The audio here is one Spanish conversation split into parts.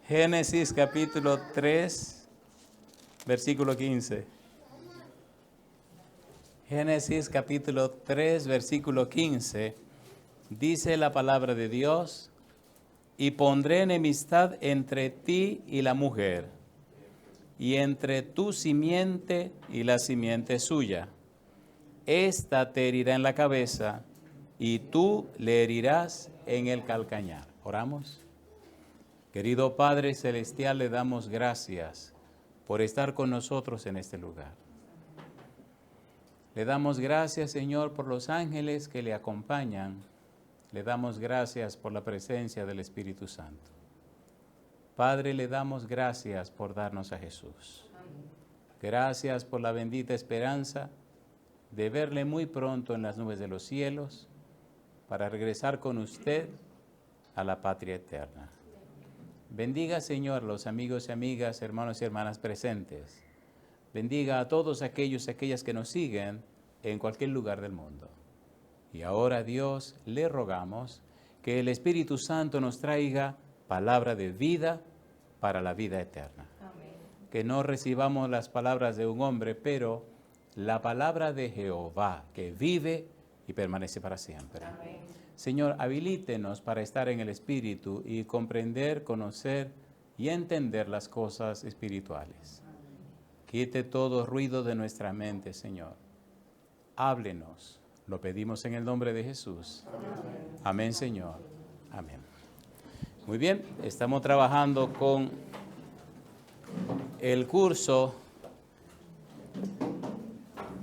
Génesis capítulo 3, versículo 15. Génesis capítulo 3, versículo 15. Dice la palabra de Dios: y pondré enemistad entre ti y la mujer, y entre tu simiente y la simiente suya. Esta te herirá en la cabeza, y tú le herirás en el calcañar. Oramos. Querido Padre Celestial, le damos gracias por estar con nosotros en este lugar. Le damos gracias, Señor, por los ángeles que le acompañan. Le damos gracias por la presencia del Espíritu Santo. Padre, le damos gracias por darnos a Jesús. Gracias por la bendita esperanza de verle muy pronto en las nubes de los cielos para regresar con usted a la patria eterna. Bendiga, Señor, los amigos y amigas, hermanos y hermanas presentes. Bendiga a todos aquellos y aquellas que nos siguen en cualquier lugar del mundo. Y ahora, Dios, le rogamos que el Espíritu Santo nos traiga palabra de vida para la vida eterna. Amén. Que no recibamos las palabras de un hombre, pero la palabra de Jehová, que vive y permanece para siempre. Amén. Señor, habilítenos para estar en el Espíritu y comprender, conocer y entender las cosas espirituales. Quite todo ruido de nuestra mente, Señor. Háblenos. Lo pedimos en el nombre de Jesús. Amén, amén, Señor. Amén. Muy bien, estamos trabajando con el curso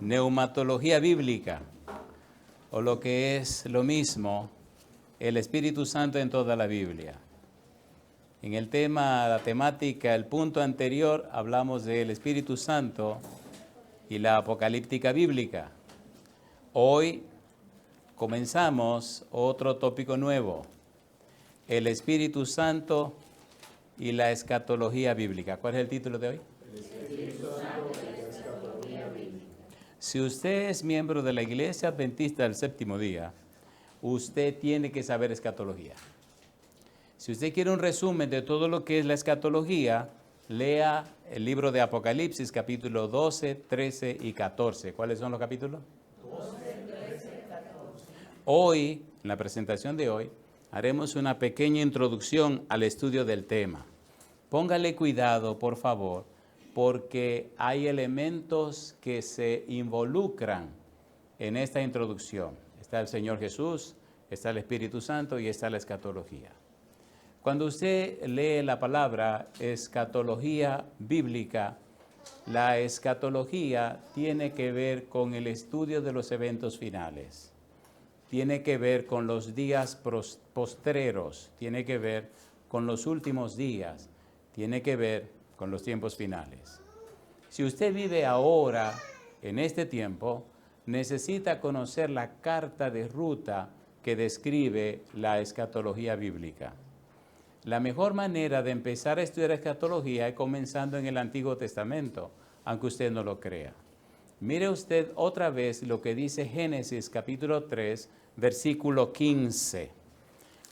Neumatología Bíblica, o lo que es lo mismo, el Espíritu Santo en toda la Biblia. En el tema, la temática, el punto anterior, hablamos del Espíritu Santo y la apocalíptica bíblica. Hoy comenzamos otro tópico nuevo, el Espíritu Santo y la escatología bíblica. ¿Cuál es el título de hoy? El Espíritu Santo y la escatología bíblica. Si usted es miembro de la Iglesia Adventista del Séptimo Día, usted tiene que saber escatología. Si usted quiere un resumen de todo lo que es la escatología, lea el libro de Apocalipsis, capítulo 12, 13 y 14. ¿Cuáles son los capítulos? 12, 13 y 14. Hoy, en la presentación de hoy, haremos una pequeña introducción al estudio del tema. Póngale cuidado, por favor, porque hay elementos que se involucran en esta introducción. Está el Señor Jesús, está el Espíritu Santo y está la escatología. Cuando usted lee la palabra escatología bíblica, la escatología tiene que ver con el estudio de los eventos finales. Tiene que ver con los días postreros, tiene que ver con los últimos días, tiene que ver con los tiempos finales. Si usted vive ahora, en este tiempo, necesita conocer la carta de ruta que describe la escatología bíblica. La mejor manera de empezar a estudiar escatología es comenzando en el Antiguo Testamento, aunque usted no lo crea. Mire usted otra vez lo que dice Génesis capítulo 3, versículo 15.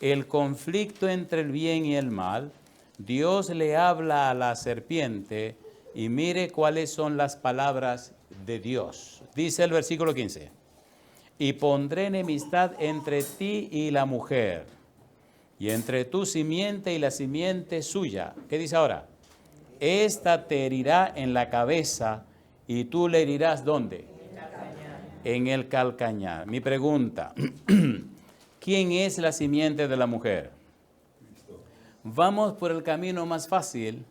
El conflicto entre el bien y el mal, Dios le habla a la serpiente y mire cuáles son las palabras de Dios. Dice el versículo 15, y pondré enemistad entre ti y la mujer, y entre tu simiente y la simiente suya. ¿Qué dice ahora? Esta te herirá en la cabeza y tú le herirás ¿dónde? En el calcañar. Mi pregunta, ¿quién es la simiente de la mujer? Vamos por el camino más fácil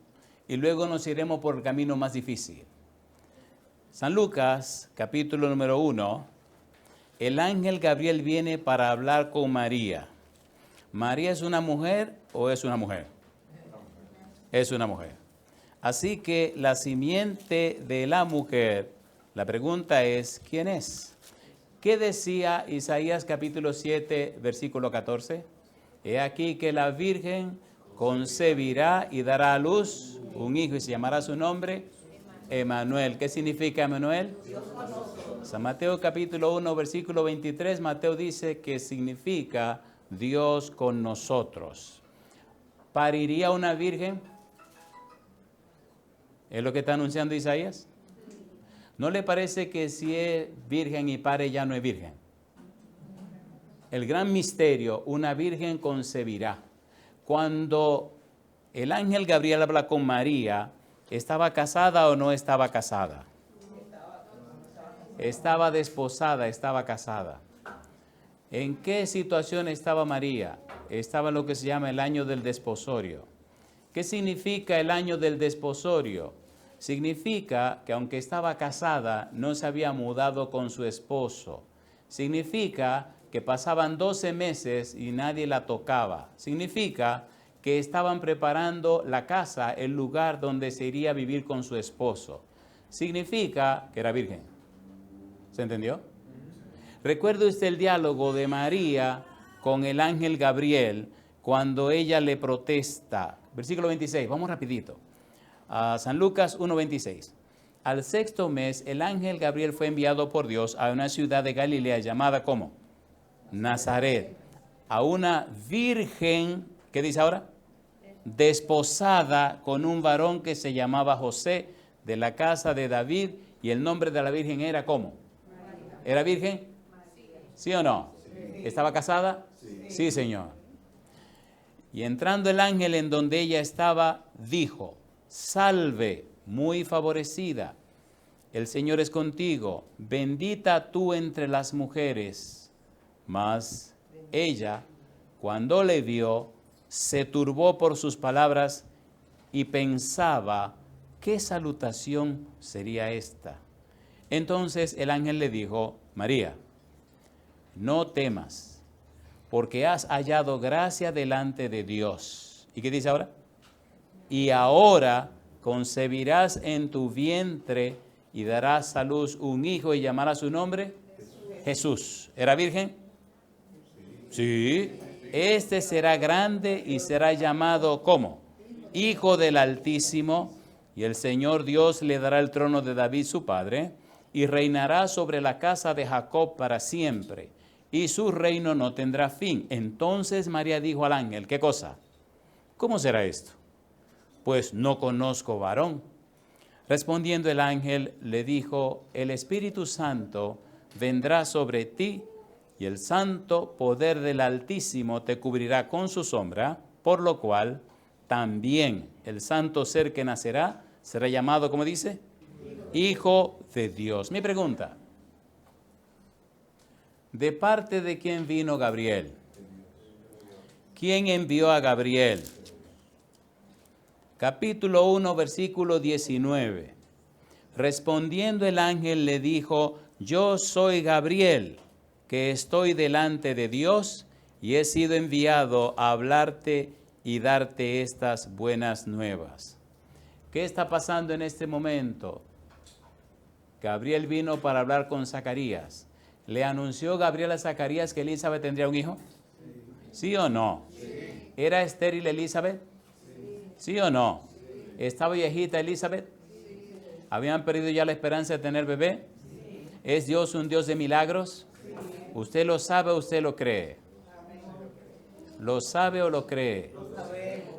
y luego nos iremos por el camino más difícil. San Lucas, capítulo número 1, el ángel Gabriel viene para hablar con María. ¿María es una mujer o es una mujer? Es una mujer. Así que la simiente de la mujer, la pregunta es, ¿quién es? ¿Qué decía Isaías capítulo 7, versículo 14? He aquí que la Virgen concebirá y dará a luz un hijo y se llamará su nombre Emanuel. ¿Qué significa Emanuel? Dios con nosotros. San Mateo capítulo 1, versículo 23, Mateo dice que significa Dios con nosotros. ¿pariría una virgen? ¿Es lo que está anunciando Isaías? ¿No le parece que si es virgen y pare ya no es virgen? El gran misterio, una virgen concebirá. Cuando el ángel Gabriel habla con María, ¿estaba casada o no estaba casada? Estaba desposada, estaba casada. ¿En qué situación estaba María? Estaba en lo que se llama el año del desposorio. ¿Qué significa el año del desposorio? Significa que aunque estaba casada, no se había mudado con su esposo. Significa que pasaban 12 meses y nadie la tocaba. Significa que estaban preparando la casa, el lugar donde se iría a vivir con su esposo. Significa que era virgen. ¿Se entendió? Recuerde usted el diálogo de María con el ángel Gabriel cuando ella le protesta. Versículo 26, vamos rapidito. San Lucas 1:26. Al 6º mes, el ángel Gabriel fue enviado por Dios a una ciudad de Galilea llamada ¿cómo? Nazaret. A una virgen, ¿qué dice ahora? Desposada con un varón que se llamaba José, de la casa de David, y el nombre de la virgen era ¿cómo? ¿Era virgen? ¿Sí o no? ¿Estaba casada? Sí, Señor. Y entrando el ángel en donde ella estaba, dijo: salve, muy favorecida, el Señor es contigo, bendita tú entre las mujeres. Mas ella, cuando le vio, se turbó por sus palabras y pensaba, ¿qué salutación sería esta? Entonces el ángel le dijo: María, no temas, porque has hallado gracia delante de Dios. ¿Y qué dice ahora? Y ahora concebirás en tu vientre y darás a luz un hijo y llamarás su nombre Jesús. ¿Era virgen? Sí. Este será grande y será llamado ¿cómo? Hijo del Altísimo, y el Señor Dios le dará el trono de David su padre, y reinará sobre la casa de Jacob para siempre, y su reino no tendrá fin. Entonces María dijo al ángel, ¿qué cosa? ¿Cómo será esto? Pues no conozco varón. Respondiendo el ángel le dijo: el Espíritu Santo vendrá sobre ti, y el santo poder del Altísimo te cubrirá con su sombra, por lo cual también el santo ser que nacerá será llamado, ¿cómo dice? Hijo de Dios. Mi pregunta: ¿de parte de quién vino Gabriel? ¿Quién envió a Gabriel? Capítulo 1, versículo 19. Respondiendo el ángel le dijo: yo soy Gabriel, que estoy delante de Dios, y he sido enviado a hablarte y darte estas buenas nuevas. ¿Qué está pasando en este momento? Gabriel vino para hablar con Zacarías. ¿Le anunció Gabriel a Zacarías que Elizabeth tendría un hijo? ¿Sí o no? Sí. ¿Era estéril Elizabeth? ¿Sí o no? ¿Estaba viejita Elizabeth? Sí. ¿Habían perdido ya la esperanza de tener bebé? Sí. ¿Es Dios un Dios de milagros? Sí. ¿Usted lo sabe o usted lo cree? ¿Lo sabe o lo cree?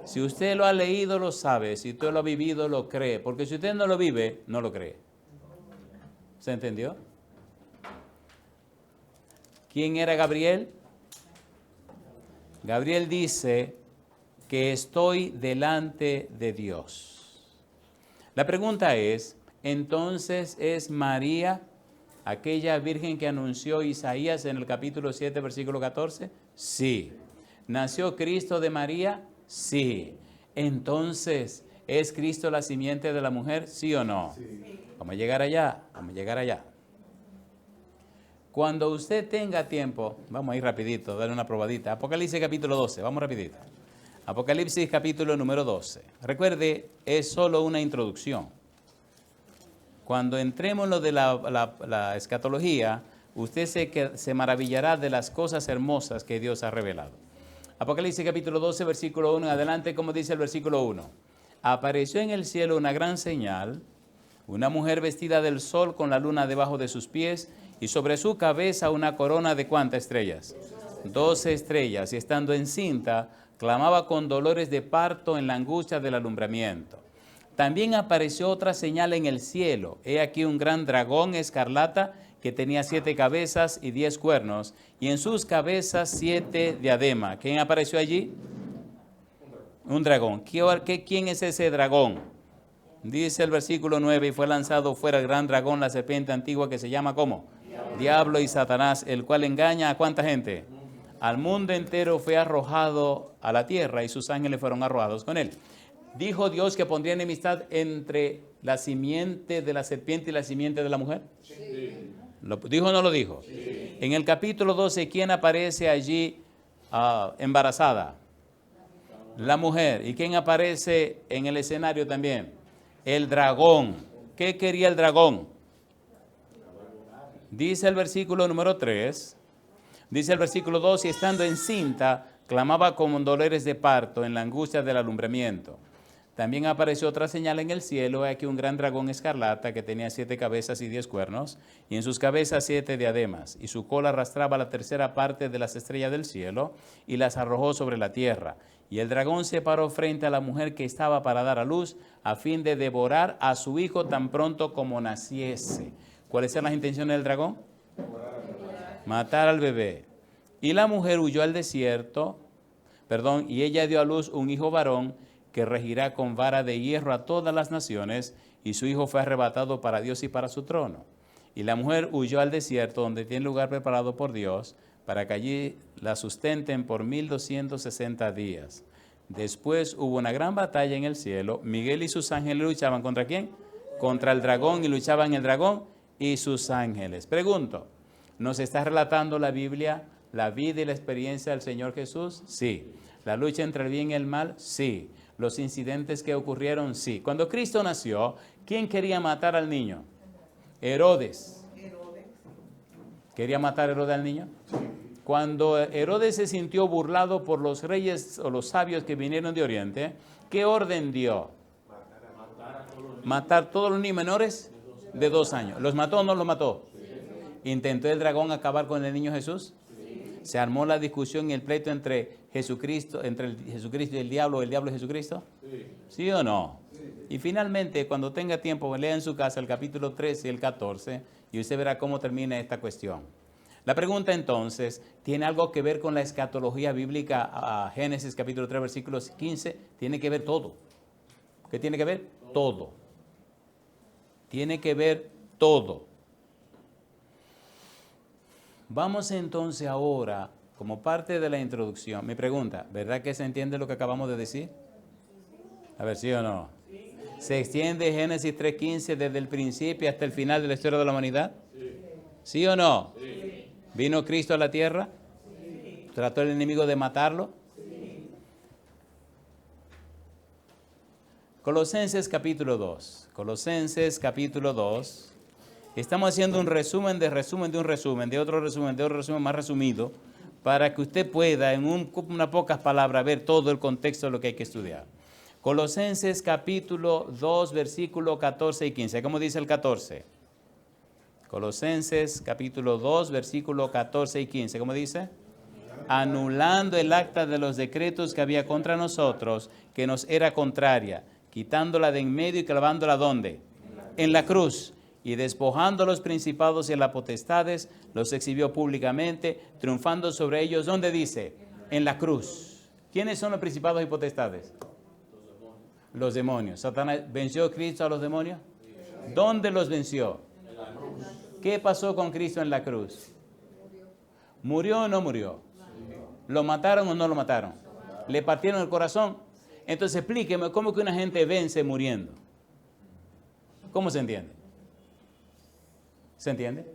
Si usted lo ha leído, lo sabe. Si usted lo ha vivido, lo cree. Porque si usted no lo vive, no lo cree. ¿Se entendió? ¿Quién era Gabriel? Gabriel dice que estoy delante de Dios. La pregunta es, ¿entonces es María aquella virgen que anunció Isaías en el capítulo 7, versículo 14? Sí. ¿Nació Cristo de María? Sí. Entonces, ¿es Cristo la simiente de la mujer? ¿Sí o no? Sí. Vamos a llegar allá, vamos a llegar allá. Cuando usted tenga tiempo, vamos a ir rapidito, darle una probadita. Apocalipsis capítulo 12, vamos rapidito. Apocalipsis capítulo número 12. Recuerde, es solo una introducción. Cuando entremos en lo de la escatología, usted se maravillará de las cosas hermosas que Dios ha revelado. Apocalipsis capítulo 12, versículo 1 en adelante, como dice el versículo 1. Apareció en el cielo una gran señal, una mujer vestida del sol con la luna debajo de sus pies, y sobre su cabeza una corona de ¿cuántas estrellas? 12 estrellas, y estando encinta, clamaba con dolores de parto en la angustia del alumbramiento. También apareció otra señal en el cielo. He aquí un gran dragón escarlata que tenía 7 cabezas y 10 cuernos, y en sus cabezas 7 diademas. ¿Quién apareció allí? Un dragón. ¿Quién es ese dragón? Dice el versículo 9, y fue lanzado fuera el gran dragón, la serpiente antigua que se llama ¿cómo? Diablo y Satanás, el cual engaña a ¿cuánta gente? Al mundo entero. Fue arrojado a la tierra y sus ángeles fueron arrojados con él. ¿Dijo Dios que pondría enemistad entre la simiente de la serpiente y la simiente de la mujer? Sí. ¿Lo dijo o no lo dijo? Sí. En el capítulo 12, ¿quién aparece allí embarazada? La mujer. ¿Y quién aparece en el escenario también? El dragón. ¿Qué quería el dragón? Dice el versículo número 3. Dice el versículo 2, y estando encinta, clamaba con dolores de parto en la angustia del alumbramiento. También apareció otra señal en el cielo, aquí un gran dragón escarlata que tenía 7 cabezas y 10 cuernos, y en sus cabezas 7 diademas, y su cola arrastraba la tercera parte de las estrellas del cielo, y las arrojó sobre la tierra. Y el dragón se paró frente a la mujer que estaba para dar a luz, a fin de devorar a su hijo tan pronto como naciese. ¿Cuáles eran las intenciones del dragón? Matar al bebé. Y la mujer huyó al desierto, y ella dio a luz un hijo varón, que regirá con vara de hierro a todas las naciones, y su hijo fue arrebatado para Dios y para su trono. Y la mujer huyó al desierto, donde tiene lugar preparado por Dios, para que allí la sustenten por 1260 días. Después hubo una gran batalla en el cielo. Miguel y sus ángeles luchaban ¿contra quién? Contra el dragón, y luchaban el dragón y sus ángeles. Pregunto, ¿nos está relatando la Biblia la vida y la experiencia del Señor Jesús? Sí. ¿La lucha entre el bien y el mal? Sí. ¿Los incidentes que ocurrieron? Sí. Cuando Cristo nació, ¿quién quería matar al niño? Herodes. ¿Quería matar a Herodes al niño? Cuando Herodes se sintió burlado por los reyes o los sabios que vinieron de Oriente, ¿qué orden dio? Matar todos los niños menores de 2 años. ¿Los mató o no los mató? ¿Intentó el dragón acabar con el niño Jesús? ¿Se armó la discusión y el pleito entre Jesucristo y el diablo, o el diablo y Jesucristo? Sí. ¿Sí o no? Sí. Y finalmente, cuando tenga tiempo, lea en su casa el capítulo 13 y el 14 y usted verá cómo termina esta cuestión. La pregunta entonces, ¿tiene algo que ver con la escatología bíblica? Génesis capítulo 3 versículos 15, tiene que ver todo. ¿Qué tiene que ver? Todo. Tiene que ver todo. Vamos entonces ahora, como parte de la introducción, mi pregunta, ¿verdad que se entiende lo que acabamos de decir? A ver, ¿sí o no? ¿Se extiende Génesis 3.15 desde el principio hasta el final de la historia de la humanidad? ¿Sí o no? ¿Vino Cristo a la tierra? ¿Trató el enemigo de matarlo? Colosenses capítulo 2. Colosenses capítulo 2. Estamos haciendo un resumen de otro resumen más resumido, para que usted pueda en unas pocas palabras ver todo el contexto de lo que hay que estudiar. Colosenses capítulo 2, versículo 14 y 15. ¿Cómo dice el 14? Colosenses capítulo 2, versículo 14 y 15. ¿Cómo dice? Anulando el acta de los decretos que había contra nosotros, que nos era contraria, quitándola de en medio y clavándola ¿dónde? En la cruz. Y despojando a los principados y a las potestades, los exhibió públicamente, triunfando sobre ellos, ¿dónde dice? En la cruz. ¿Quiénes son los principados y potestades? Los demonios. ¿Satanás venció Cristo a los demonios? ¿Dónde los venció? En la cruz. ¿Qué pasó con Cristo en la cruz? ¿Murió o no murió? ¿Lo mataron o no lo mataron? ¿Le partieron el corazón? Entonces explíqueme, ¿cómo que una gente vence muriendo? ¿Cómo se entiende? ¿Se entiende?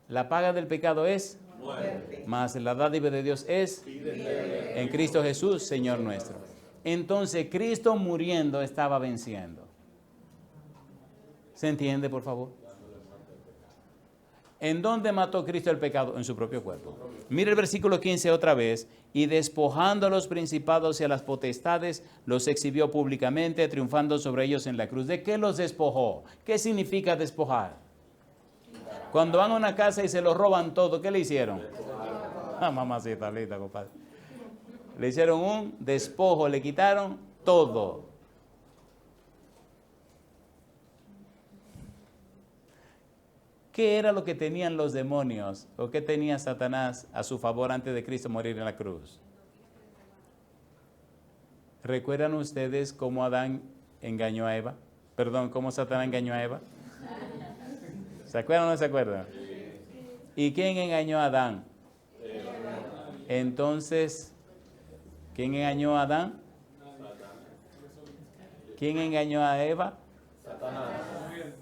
La paga del pecado es muerte, mas la dádiva de Dios es en Cristo Jesús, Señor nuestro. Entonces, Cristo muriendo estaba venciendo. ¿Se entiende, por favor? ¿En dónde mató Cristo el pecado? En su propio cuerpo. Mire el versículo 15 otra vez. Y despojando a los principados y a las potestades, los exhibió públicamente, triunfando sobre ellos en la cruz. ¿De qué los despojó? ¿Qué significa despojar? Cuando van a una casa y se lo roban todo, ¿qué le hicieron? Mamacita linda, compadre. Le hicieron un despojo, le quitaron todo. ¿Qué era lo que tenían los demonios o qué tenía Satanás a su favor antes de Cristo morir en la cruz? ¿Recuerdan ustedes cómo Adán engañó a Eva? Perdón, ¿cómo Satanás engañó a Eva? ¿Se acuerdan o no se acuerdan? ¿Y quién engañó a Adán? Entonces, ¿quién engañó a Adán? ¿Quién engañó a Eva? Satanás.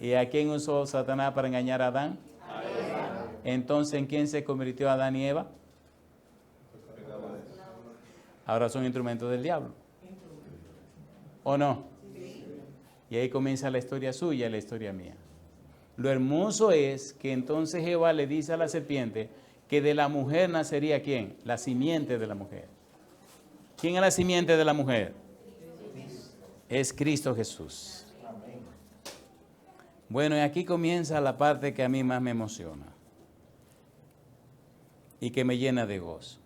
¿Y a quién usó Satanás para engañar a Adán? A Eva. Entonces, ¿en quién se convirtió Adán y Eva? Ahora son instrumentos del diablo. ¿O no? Y ahí comienza la historia suya y la historia mía. Lo hermoso es que entonces Jehová le dice a la serpiente que de la mujer nacería ¿quién? La simiente de la mujer. ¿Quién es la simiente de la mujer? Es Cristo Jesús. Bueno, y aquí comienza la parte que a mí más me emociona y que me llena de gozo.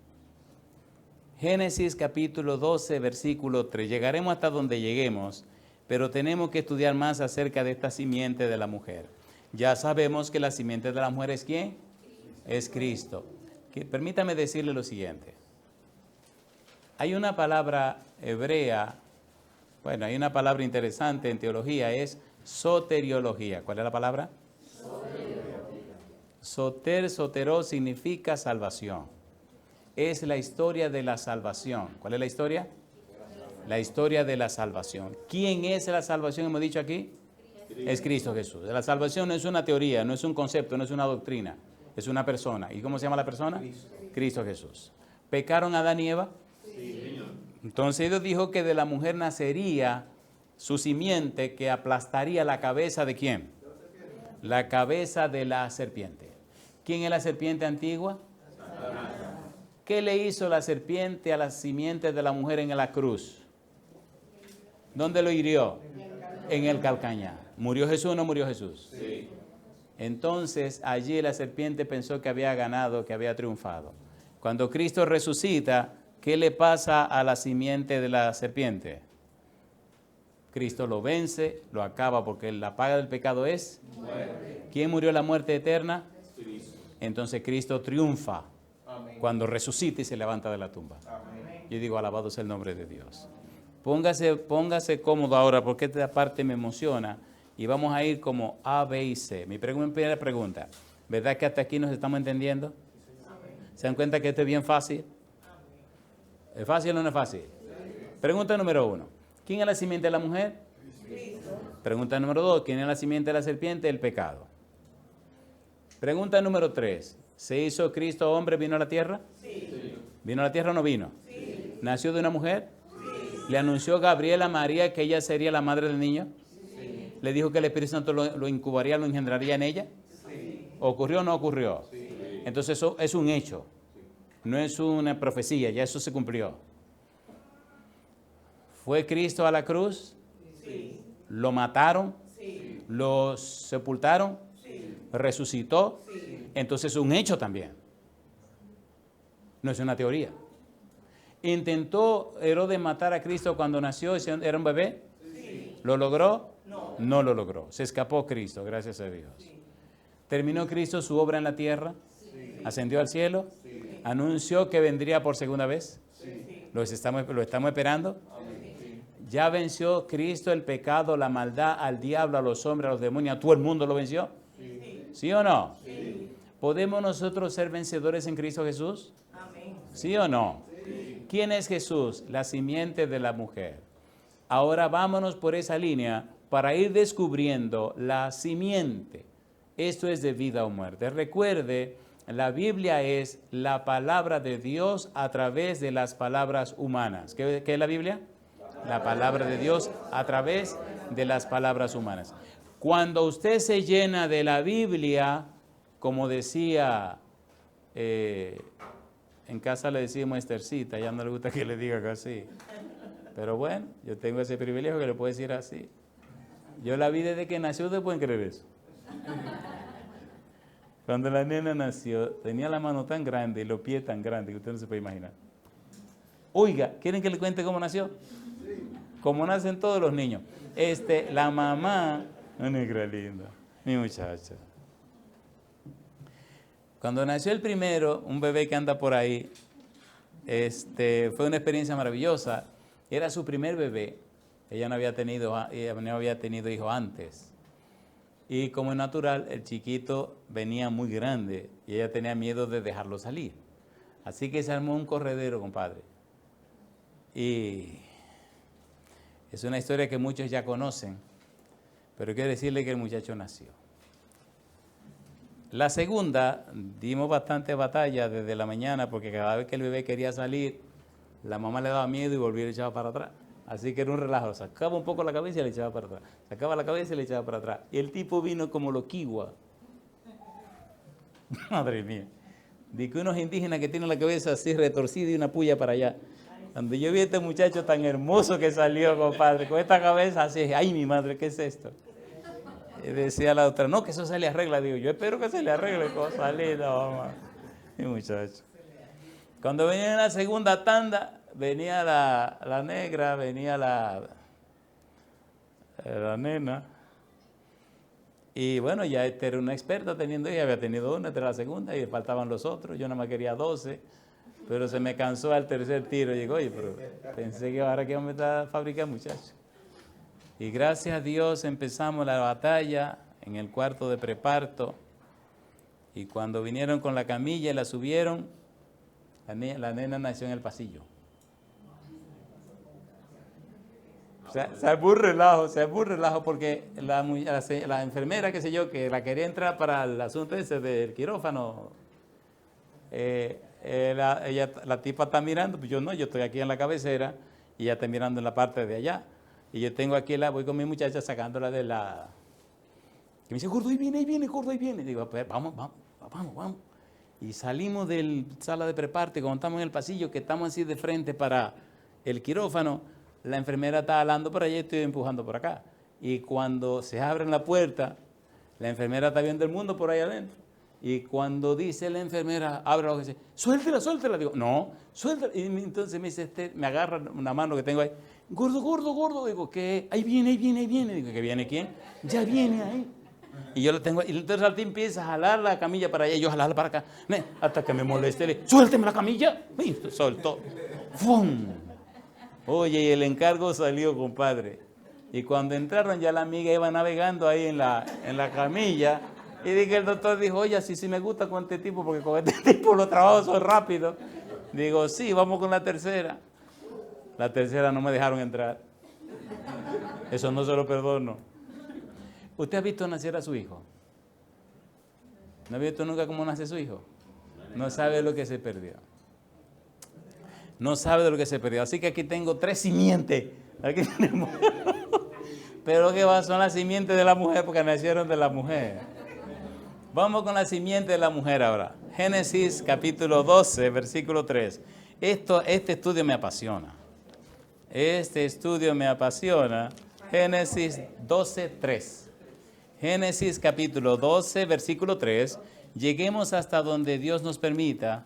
Génesis capítulo 12, versículo 3. Llegaremos hasta donde lleguemos, pero tenemos que estudiar más acerca de esta simiente de la mujer. Ya sabemos que la simiente de la mujer es ¿quién? Es Cristo. Permítame decirle lo siguiente. Hay una palabra hebrea, bueno, hay una palabra interesante en teología, es soteriología. ¿Cuál es la palabra? Soteró significa salvación. Es la historia de la salvación. ¿Cuál es la historia? La historia de la salvación. ¿Quién es la salvación? Hemos dicho aquí. Es Cristo Jesús. La salvación no es una teoría, no es un concepto, no es una doctrina, es una persona. ¿Y cómo se llama la persona? Cristo Jesús. ¿Pecaron Adán y Eva? Sí. Entonces Dios dijo que de la mujer nacería su simiente que aplastaría la cabeza ¿de quién? La cabeza de la serpiente. ¿Quién es la serpiente antigua? ¿Qué le hizo la serpiente a la simiente de la mujer en la cruz? ¿Dónde lo hirió? En el calcañar. ¿Murió Jesús o no murió Jesús? Sí. Entonces allí la serpiente pensó que había ganado, que había triunfado. Cuando Cristo resucita, ¿qué le pasa a la simiente de la serpiente? Cristo lo vence, lo acaba porque la paga del pecado es muerte. ¿Quién murió la muerte eterna? Cristo. Entonces Cristo triunfa Amén. cuando resucita y se levanta de la tumba. Amén. Yo digo, alabado sea el nombre de Dios. Póngase cómodo ahora porque esta parte me emociona y vamos a ir como A, B y C. Mi primera pregunta, ¿verdad que hasta aquí nos estamos entendiendo? ¿Se dan cuenta que esto es bien fácil? ¿Es fácil o no es fácil? Pregunta número 1. ¿Quién es la simiente de la mujer? Cristo. Pregunta número 2. ¿Quién es la simiente de la serpiente? El pecado. Pregunta número 3. ¿Se hizo Cristo hombre, vino a la tierra? Sí. ¿Vino a la tierra o no vino? Sí. ¿Nació de una mujer? Sí. ¿Le anunció Gabriel a María que ella sería la madre del niño? Sí. ¿Le dijo que el Espíritu Santo lo incubaría, lo engendraría en ella? Sí. ¿Ocurrió o no ocurrió? Sí. Entonces eso es un hecho. No es una profecía, ya eso se cumplió. ¿Fue Cristo a la cruz? Sí. ¿Lo mataron? Sí. ¿Lo sepultaron? Sí. ¿Resucitó? Sí. Entonces es un hecho también. No es una teoría. ¿Intentó Herodes matar a Cristo cuando nació? ¿Era un bebé? Sí. ¿Lo logró? No. No lo logró. Se escapó Cristo, gracias a Dios. Sí. ¿Terminó Cristo su obra en la tierra? Sí. ¿Ascendió al cielo? Sí. ¿Anunció que vendría por segunda vez? Sí. ¿Lo estamos esperando? ¿Ya venció Cristo el pecado, la maldad, al diablo, a los hombres, a los demonios, a todo el mundo lo venció? Sí. ¿Sí o no? Sí. ¿Podemos nosotros ser vencedores en Cristo Jesús? Amén. ¿Sí o no? Sí. ¿Quién es Jesús? La simiente de la mujer. Ahora vámonos por esa línea para ir descubriendo la simiente. Esto es de vida o muerte. Recuerde, la Biblia es la palabra de Dios a través de las palabras humanas. ¿Qué es la Biblia? La palabra de Dios a través de las palabras humanas. Cuando usted se llena de la Biblia, como decía, en casa le decimos Estercita, ya no le gusta que le diga así. Pero bueno, yo tengo ese privilegio que le puedo decir así. Yo la vi desde que nació, ¿ustedes pueden creer eso? Cuando la nena nació, tenía la mano tan grande y los pies tan grandes que usted no se puede imaginar. Oiga, ¿quieren que le cuente cómo nació? Como nacen todos los niños. La mamá, una negra linda, mi muchacha. Cuando nació el primero, un bebé que anda por ahí, fue una experiencia maravillosa. Era su primer bebé. Ella no había tenido hijo antes. Y como es natural, el chiquito venía muy grande y ella tenía miedo de dejarlo salir. Así que se armó un corredero, compadre. Y es una historia que muchos ya conocen, pero quiero decirle que el muchacho nació. La segunda, dimos bastante batalla desde la mañana porque cada vez que el bebé quería salir, la mamá le daba miedo y volvía y le echaba para atrás. Así que era un relajo, sacaba un poco la cabeza y le echaba para atrás. Sacaba la cabeza y le echaba para atrás. Y el tipo vino como loquigua. Madre mía. Dice que unos indígenas que tienen la cabeza así retorcida y una puya para allá. Cuando yo vi a este muchacho tan hermoso que salió, compadre, con esta cabeza así, ay mi madre, ¿qué es esto? Y decía la otra, no, que eso se le arregla. Digo, yo espero que se le arregle con salida, mamá. Mi muchacho. Cuando venía en la segunda tanda, venía la negra, venía la nena. Y bueno, ya era una experta teniendo hija, había tenido una, esta era la segunda, y le faltaban los otros. Yo nada más quería 12, pero se me cansó al tercer tiro. Y digo, oye, pero pensé que ahora que vamos a fabricar muchachos. Y gracias a Dios empezamos la batalla en el cuarto de preparto. Y cuando vinieron con la camilla y la subieron, la nena nació en el pasillo. Se aburre relajo porque la enfermera, qué sé yo, que la quería entrar para el asunto ese del quirófano, la tipa está mirando, pues yo no, yo estoy aquí en la cabecera y ella está mirando en la parte de allá. Y yo tengo aquí, voy con mi muchacha sacándola de la... Que me dice, gordo, ahí viene, gordo, ahí viene. Digo, pues vamos. Y salimos de la sala de preparte, cuando estamos en el pasillo, que estamos así de frente para el quirófano, la enfermera está hablando por allá y estoy empujando por acá. Y cuando se abre la puerta, la enfermera está viendo el mundo por ahí adentro. Y cuando dice la enfermera, abre la boca y dice, suéltela. Digo, no, suéltela. Y entonces me dice, me agarra una mano que tengo ahí. Gordo. Digo, ¿qué? Ahí viene. Digo, ¿que viene quién? Ya viene ahí. Y yo lo tengo, y entonces al ti empieza a jalar la camilla para allá, y yo jalarla para acá, hasta que me moleste, le suélteme la camilla, y soltó. ¡Fum! Oye, y el encargo salió, compadre. Y cuando entraron, ya la amiga iba navegando ahí en la camilla, y dije, el doctor dijo, oye, sí me gusta con este tipo, porque con este tipo los trabajos son rápidos. Digo, sí, vamos con la tercera. La tercera no me dejaron entrar. Eso no se lo perdono. ¿Usted ha visto nacer a su hijo? ¿No ha visto nunca cómo nace su hijo? No sabe lo que se perdió. No sabe de lo que se perdió. Así que aquí tengo 3 simientes. Aquí tenemos. Pero ¿qué va? Son las simientes de la mujer porque nacieron de la mujer. Vamos con la simiente de la mujer ahora. Génesis capítulo 12, versículo 3. Este estudio me apasiona. Génesis 12, 3. Génesis capítulo 12, versículo 3. Lleguemos hasta donde Dios nos permita,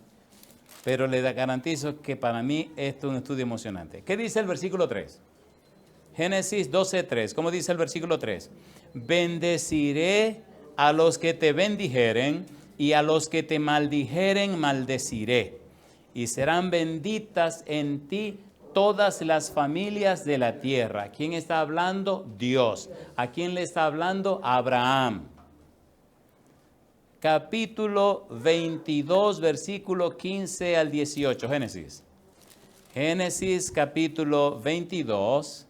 pero le garantizo que para mí esto es un estudio emocionante. ¿Qué dice el versículo 3? Génesis 12, 3. ¿Cómo dice el versículo 3? Bendeciré a los que te bendijeren y a los que te maldijeren maldeciré. Y serán benditas en ti todas las familias de la tierra. ¿Quién está hablando? Dios. ¿A quién le está hablando? Abraham. Capítulo 22, versículo 15 al 18. Génesis capítulo 22,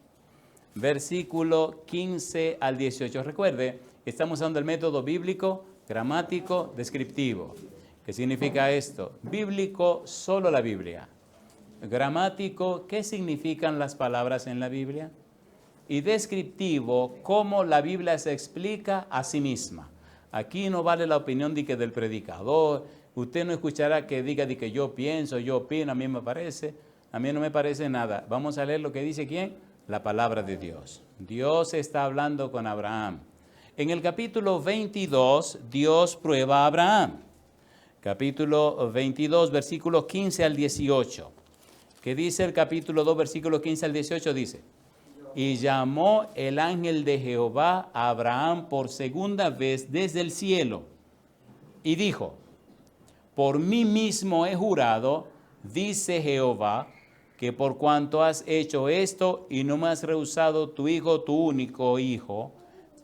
versículo 15 al 18. Recuerde, estamos usando el método bíblico, gramático, descriptivo. ¿Qué significa esto? Bíblico, solo la Biblia. Gramático, ¿qué significan las palabras en la Biblia? Y descriptivo, cómo la Biblia se explica a sí misma. Aquí no vale la opinión del predicador. Usted no escuchará que diga de que yo pienso, yo opino, a mí me parece. A mí no me parece nada. Vamos a leer lo que dice ¿quién? La palabra de Dios. Dios está hablando con Abraham. En el capítulo 22, Dios prueba a Abraham. Capítulo 22, versículos 15 al 18. que dice el capítulo 2, versículo 15 al 18, dice: y llamó el ángel de Jehová a Abraham por segunda vez desde el cielo, y dijo: por mí mismo he jurado, dice Jehová, que por cuanto has hecho esto y no me has rehusado tu hijo, tu único hijo,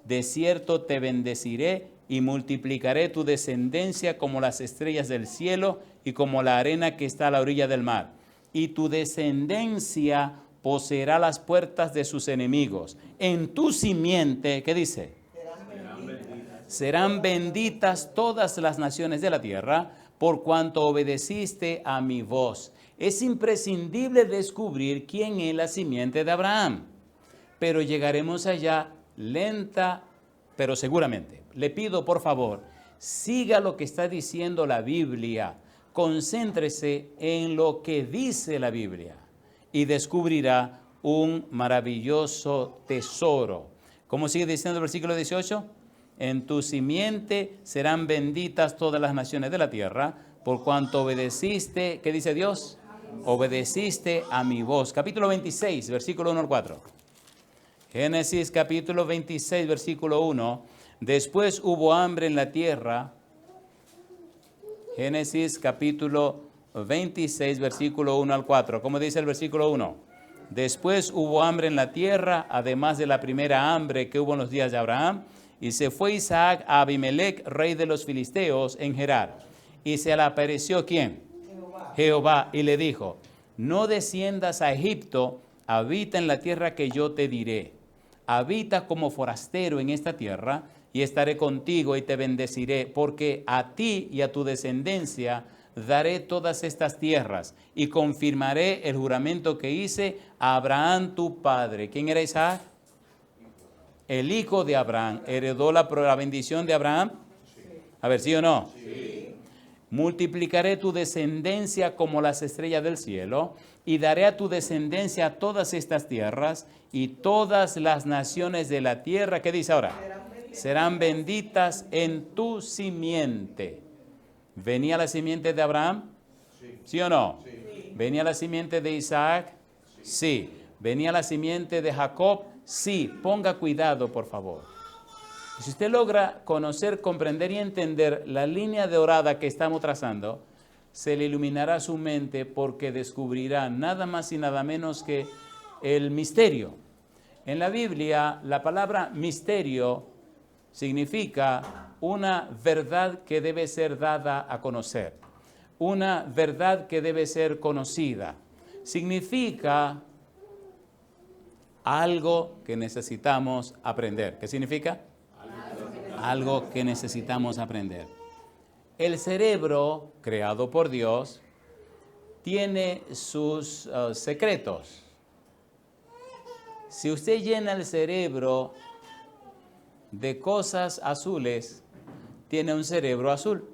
de cierto te bendeciré y multiplicaré tu descendencia como las estrellas del cielo y como la arena que está a la orilla del mar. Y tu descendencia poseerá las puertas de sus enemigos. En tu simiente, ¿qué dice? Serán benditas todas las naciones de la tierra, por cuanto obedeciste a mi voz. Es imprescindible descubrir quién es la simiente de Abraham, pero llegaremos allá lenta, pero seguramente. Le pido, por favor, siga lo que está diciendo la Biblia, concéntrese en lo que dice la Biblia y descubrirá un maravilloso tesoro. ¿Cómo sigue diciendo el versículo 18? En tu simiente serán benditas todas las naciones de la tierra, por cuanto obedeciste, ¿qué dice Dios? Obedeciste a mi voz. Capítulo 26, versículo 1 al 4. Génesis capítulo 26, versículo 1. Después hubo hambre en la tierra. Génesis capítulo 26, versículo 1 al 4. ¿Cómo dice el versículo 1? Después hubo hambre en la tierra, además de la primera hambre que hubo en los días de Abraham. Y se fue Isaac a Abimelech, rey de los filisteos, en Gerar. Y se le apareció ¿quién? Jehová. Y le dijo: no desciendas a Egipto, habita en la tierra que yo te diré. Habita como forastero en esta tierra, y estaré contigo y te bendeciré, porque a ti y a tu descendencia daré todas estas tierras, y confirmaré el juramento que hice a Abraham tu padre. ¿Quién era Isaac? El hijo de Abraham. ¿Heredó la bendición de Abraham? A ver, ¿sí o no? Sí. Multiplicaré tu descendencia como las estrellas del cielo, y daré a tu descendencia todas estas tierras, y todas las naciones de la tierra, ¿qué dice ahora? Serán benditas en tu simiente. ¿Venía la simiente de Abraham? ¿Sí o no? Sí. ¿Venía la simiente de Isaac? Sí. ¿Venía la simiente de Jacob? Sí. Ponga cuidado, por favor. Si usted logra conocer, comprender y entender la línea de orada que estamos trazando, se le iluminará su mente, porque descubrirá nada más y nada menos que el misterio. En la Biblia, la palabra misterio significa una verdad que debe ser dada a conocer, una verdad que debe ser conocida. Significa algo que necesitamos aprender. ¿Qué significa? Algo que necesitamos aprender. El cerebro, creado por Dios, tiene sus secretos. Si usted llena el cerebro de cosas azules, tiene un cerebro azul.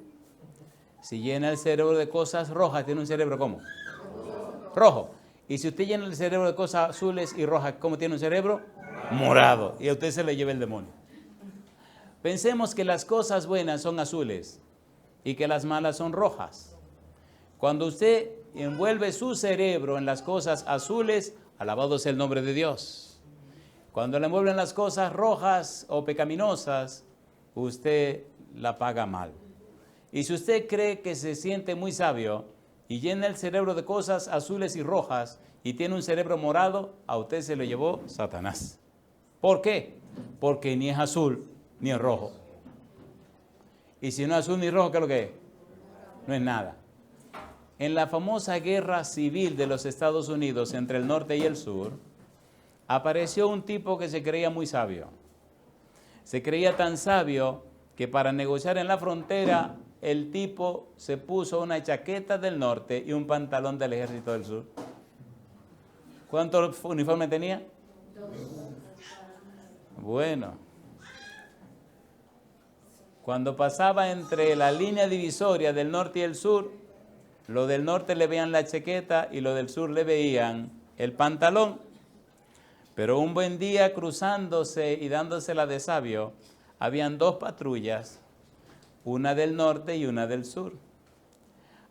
Si llena el cerebro de cosas rojas, tiene un cerebro ¿cómo? Rojo. Y si usted llena el cerebro de cosas azules y rojas, ¿cómo tiene un cerebro? Morado. Y a usted se le lleva el demonio. Pensemos que las cosas buenas son azules y que las malas son rojas. Cuando usted envuelve su cerebro en las cosas azules, alabado sea el nombre de Dios. Cuando le envuelven las cosas rojas o pecaminosas, usted la paga mal. Y si usted cree que se siente muy sabio y llena el cerebro de cosas azules y rojas y tiene un cerebro morado, a usted se lo llevó Satanás. ¿Por qué? Porque ni es azul ni es rojo. Y si no es azul ni rojo, ¿qué es lo que es? No es nada. En la famosa guerra civil de los Estados Unidos entre el norte y el sur, apareció un tipo que se creía muy sabio. Se creía tan sabio que para negociar en la frontera, el tipo se puso una chaqueta del norte y un pantalón del ejército del sur. ¿Cuántos uniformes tenía? 2. Bueno. Cuando pasaba entre la línea divisoria del norte y el sur, los del norte le veían la chaqueta y los del sur le veían el pantalón. Pero un buen día, cruzándose y dándosela de sabio, habían 2 patrullas, una del norte y una del sur.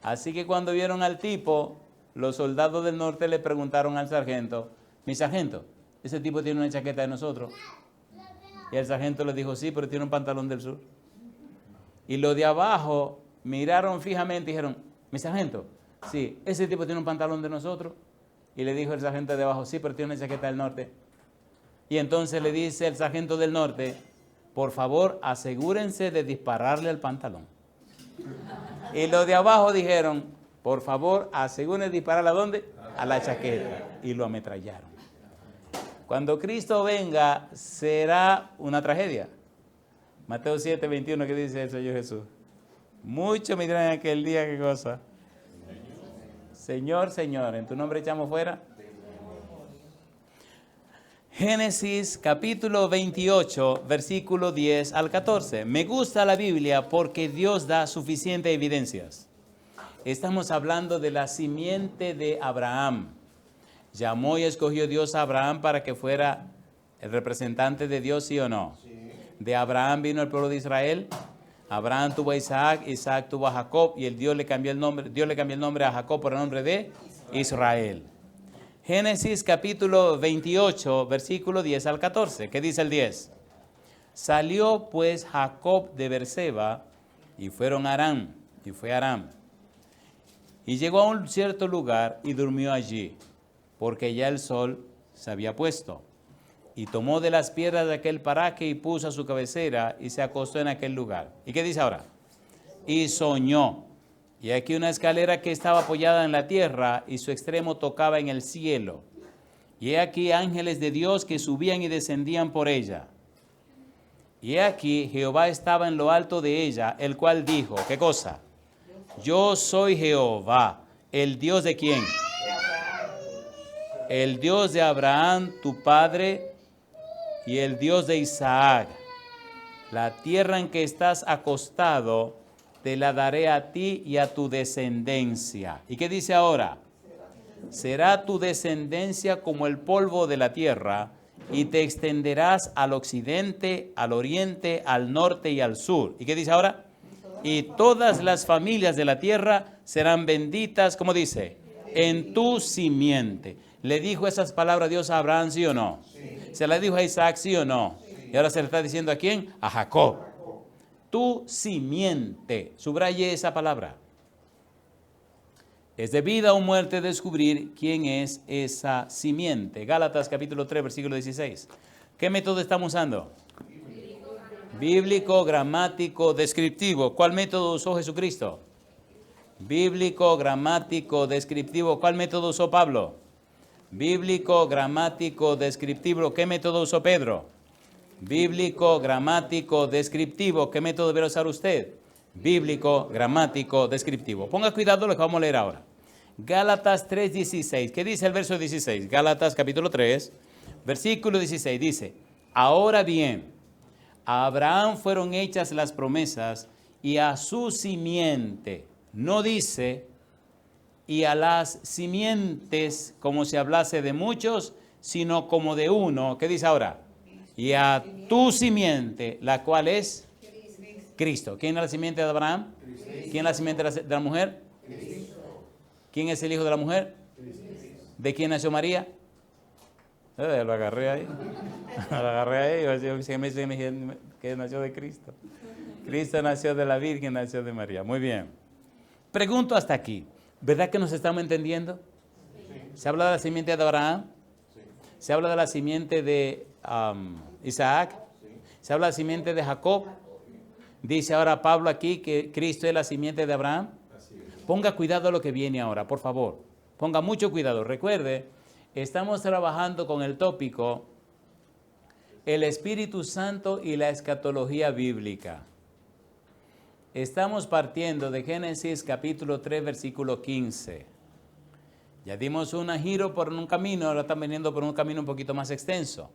Así que cuando vieron al tipo, los soldados del norte le preguntaron al sargento, mi sargento, ese tipo tiene una chaqueta de nosotros. Y el sargento le dijo, sí, pero tiene un pantalón del sur. Y los de abajo miraron fijamente y dijeron, mi sargento, sí, ese tipo tiene un pantalón de nosotros. Y le dijo el sargento de abajo, sí, pero tiene una chaqueta del norte. Y entonces le dice el sargento del norte, por favor, asegúrense de dispararle al pantalón. Y los de abajo dijeron, por favor, asegúrense de dispararle ¿a dónde? A la chaqueta. Y lo ametrallaron. Cuando Cristo venga, será una tragedia. Mateo 7:21, ¿qué dice el Señor Jesús? Muchos me dirán en aquel día, ¿qué cosa? Señor, Señor, ¿en tu nombre echamos fuera? Génesis capítulo 28, versículo 10 al 14. Me gusta la Biblia porque Dios da suficientes evidencias. Estamos hablando de la simiente de Abraham. ¿Llamó y escogió Dios a Abraham para que fuera el representante de Dios, sí o no? Sí. De Abraham vino el pueblo de Israel. Abraham tuvo a Isaac, Isaac tuvo a Jacob y Dios le cambió el nombre a Jacob por el nombre de Israel. Génesis capítulo 28, versículo 10 al 14. ¿Qué dice el 10? Salió pues Jacob de Beerseba y fueron a Aram, y fue a Aram. Y llegó a un cierto lugar y durmió allí, porque ya el sol se había puesto. Y tomó de las piedras de aquel paraje y puso a su cabecera y se acostó en aquel lugar. ¿Y qué dice ahora? Y soñó. Y aquí una escalera que estaba apoyada en la tierra y su extremo tocaba en el cielo. Y he aquí ángeles de Dios que subían y descendían por ella. Y he aquí Jehová estaba en lo alto de ella, el cual dijo, ¿qué cosa? Yo soy Jehová, el Dios de ¿quién? El Dios de Abraham, tu padre, y el Dios de Isaac. La tierra en que estás acostado, te la daré a ti y a tu descendencia. ¿Y qué dice ahora? Será tu descendencia como el polvo de la tierra, y te extenderás al occidente, al oriente, al norte y al sur. ¿Y qué dice ahora? Y todas las familias de la tierra serán benditas, ¿cómo dice? En tu simiente. ¿Le dijo esas palabras Dios a Abraham, sí o no? Sí. ¿Se las dijo a Isaac, sí o no? Sí. Y ahora se le está diciendo ¿a quién? A Jacob. Tu simiente. Subraye esa palabra. Es de vida o muerte descubrir quién es esa simiente. Gálatas capítulo 3, versículo 16. ¿Qué método estamos usando? Bíblico, gramático, descriptivo. ¿Cuál método usó Jesucristo? Bíblico, gramático, descriptivo. ¿Cuál método usó Pablo? Bíblico, gramático, descriptivo. ¿Qué método usó Pedro? Bíblico, gramático, descriptivo. ¿Qué método debe usar usted? Bíblico, gramático, descriptivo. Ponga cuidado lo que vamos a leer ahora. Gálatas 3:16. ¿Qué dice el verso 16? Gálatas capítulo 3, versículo 16. Dice, ahora bien, a Abraham fueron hechas las promesas y a su simiente. No dice, y a las simientes como si hablase de muchos, sino como de uno. ¿Qué dice ahora? Y a tu simiente, la cual es Cristo. ¿Quién es la simiente de Abraham? ¿Quién es la simiente de la mujer? ¿Quién es el hijo de la mujer? ¿De quién nació María? Lo agarré ahí. Lo agarré ahí. Que nació de Cristo. Cristo nació de la Virgen, nació de María. Muy bien. Pregunto hasta aquí. ¿Verdad que nos estamos entendiendo? Sí. ¿Se habla de la simiente de Abraham? Sí. ¿Se habla de la simiente de Isaac? Sí. ¿Se habla de la simiente de Jacob? Dice ahora Pablo aquí que Cristo es la simiente de Abraham. Ponga cuidado a lo que viene ahora, por favor. Ponga mucho cuidado. Recuerde, estamos trabajando con el tópico el Espíritu Santo y la escatología bíblica. Estamos partiendo de Génesis capítulo 3, versículo 15. Ya dimos un giro por un camino, ahora están viniendo por un camino un poquito más extenso.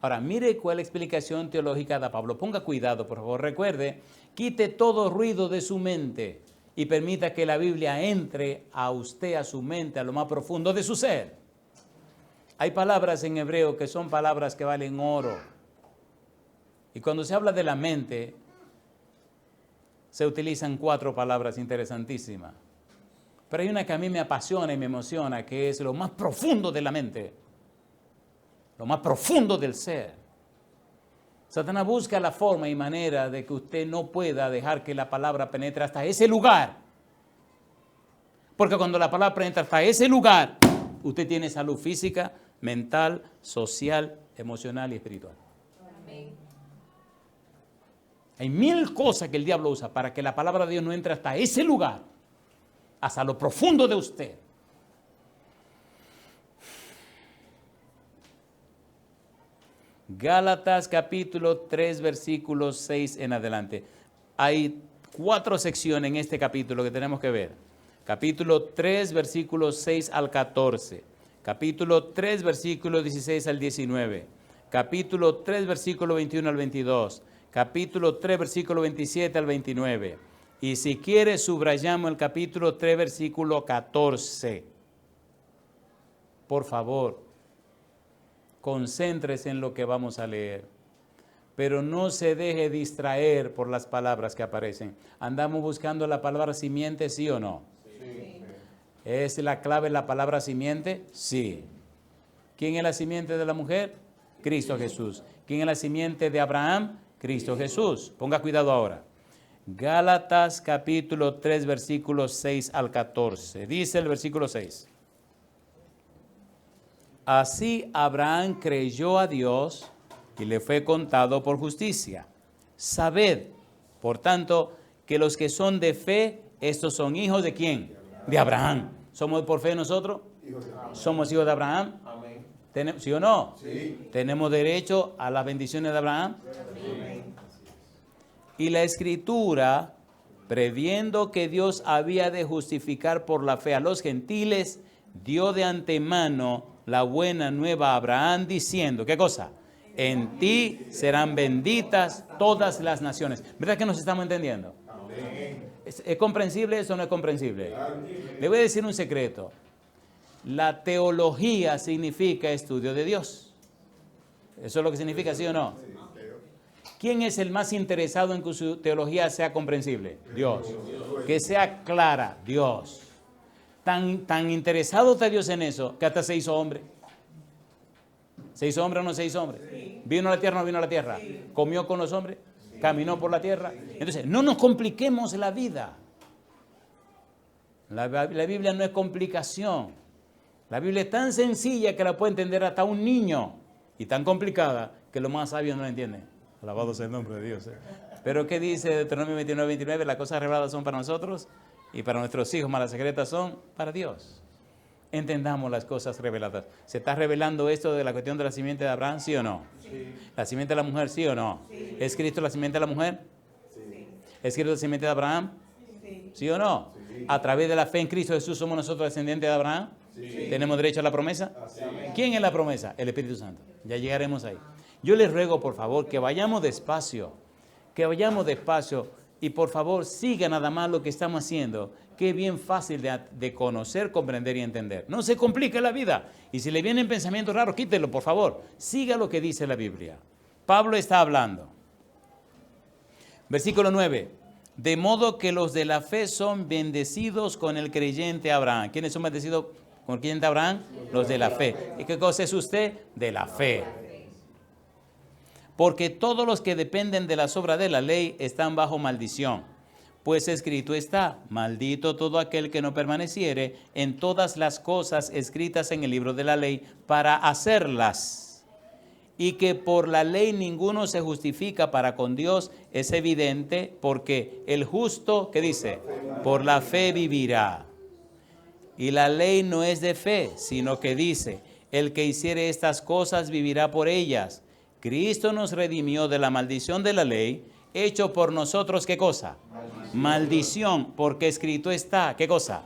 Ahora, mire cuál explicación teológica da Pablo. Ponga cuidado, por favor. Recuerde, quite todo ruido de su mente y permita que la Biblia entre a usted, a su mente, a lo más profundo de su ser. Hay palabras en hebreo que son palabras que valen oro. Y cuando se habla de la mente, se utilizan 4 palabras interesantísimas. Pero hay una que a mí me apasiona y me emociona, que es lo más profundo de la mente, lo más profundo del ser. Satanás busca la forma y manera de que usted no pueda dejar que la palabra penetre hasta ese lugar. Porque cuando la palabra penetra hasta ese lugar, usted tiene salud física, mental, social, emocional y espiritual. Amén. Hay 1000 cosas que el diablo usa para que la palabra de Dios no entre hasta ese lugar, hasta lo profundo de usted. Gálatas capítulo 3, versículos 6 en adelante. Hay 4 secciones en este capítulo que tenemos que ver. Capítulo 3, versículos 6 al 14. Capítulo 3, versículos 16 al 19. Capítulo 3, versículo 21 al 22. Capítulo 3, versículo 27 al 29. Y si quiere, subrayamos el capítulo 3, versículo 14. Por favor, concéntrese en lo que vamos a leer. Pero no se deje distraer por las palabras que aparecen. ¿Andamos buscando la palabra simiente, sí o no? Sí. ¿Es la clave la palabra simiente? Sí. ¿Quién es la simiente de la mujer? Cristo Jesús. ¿Quién es la simiente de Abraham? Cristo Jesús. Ponga cuidado ahora. Gálatas capítulo 3, versículos 6 al 14. Dice el versículo 6. Así Abraham creyó a Dios y le fue contado por justicia. Sabed, por tanto, que los que son de fe, estos son hijos ¿de quién? De Abraham. ¿Somos por fe nosotros? ¿Somos hijos de Abraham? Amén. ¿Sí o no? Sí. ¿Tenemos derecho a las bendiciones de Abraham? Amén. Y la Escritura, previendo que Dios había de justificar por la fe a los gentiles, dio de antemano la buena nueva a Abraham diciendo, ¿qué cosa? En ti serán benditas todas las naciones. ¿Verdad que nos estamos entendiendo? Amén. ¿Es comprensible eso o no es comprensible? Amén. Le voy a decir un secreto. La teología significa estudio de Dios. ¿Eso es lo que significa, sí o no? ¿Quién es el más interesado en que su teología sea comprensible? Dios. Que sea clara, Dios. Tan interesado está Dios en eso, que hasta se hizo hombre. ¿Se hizo hombre o no se hizo hombre? Sí. ¿Vino a la tierra o no vino a la tierra? Sí. ¿Comió con los hombres? Sí. ¿Caminó por la tierra? Sí. Entonces, no nos compliquemos la vida. La Biblia no es complicación. La Biblia es tan sencilla que la puede entender hasta un niño. Y tan complicada que los más sabios no la entienden. Alabado sea el nombre de Dios. Pero ¿qué dice Deuteronomio 29, 29? Las cosas reveladas son para nosotros y para nuestros hijos, más las secretas son para Dios. Entendamos las cosas reveladas. ¿Se está revelando esto de la cuestión de la simiente de Abraham, sí o no? Sí. ¿La simiente de la mujer, sí o no? Sí. ¿Es Cristo la simiente de la mujer? Sí. ¿Es Cristo la simiente de Abraham? Sí. ¿Sí o no? Sí. ¿A través de la fe en Cristo Jesús somos nosotros descendientes de Abraham? Sí. ¿Tenemos derecho a la promesa? Sí. ¿Quién es la promesa? El Espíritu Santo. Ya llegaremos ahí. Yo les ruego, por favor, que vayamos despacio. Y por favor, siga nada más lo que estamos haciendo, que es bien fácil de conocer, comprender y entender. No se complique la vida. Y si le vienen pensamientos raros, quítelo, por favor. Siga lo que dice la Biblia. Pablo está hablando. Versículo 9. De modo que los de la fe son bendecidos con el creyente Abraham. ¿Quiénes son bendecidos con el creyente Abraham? Los de la fe. ¿Y qué cosa es usted? De la fe. Porque todos los que dependen de las obras de la ley están bajo maldición. Pues escrito está, maldito todo aquel que no permaneciere en todas las cosas escritas en el libro de la ley para hacerlas. Y que por la ley ninguno se justifica para con Dios es evidente, porque el justo, ¿qué dice? Por la fe vivirá. Y la ley no es de fe, sino que dice, el que hiciere estas cosas vivirá por ellas. Cristo nos redimió de la maldición de la ley, hecho por nosotros, ¿qué cosa? Maldición, porque escrito está, ¿qué cosa?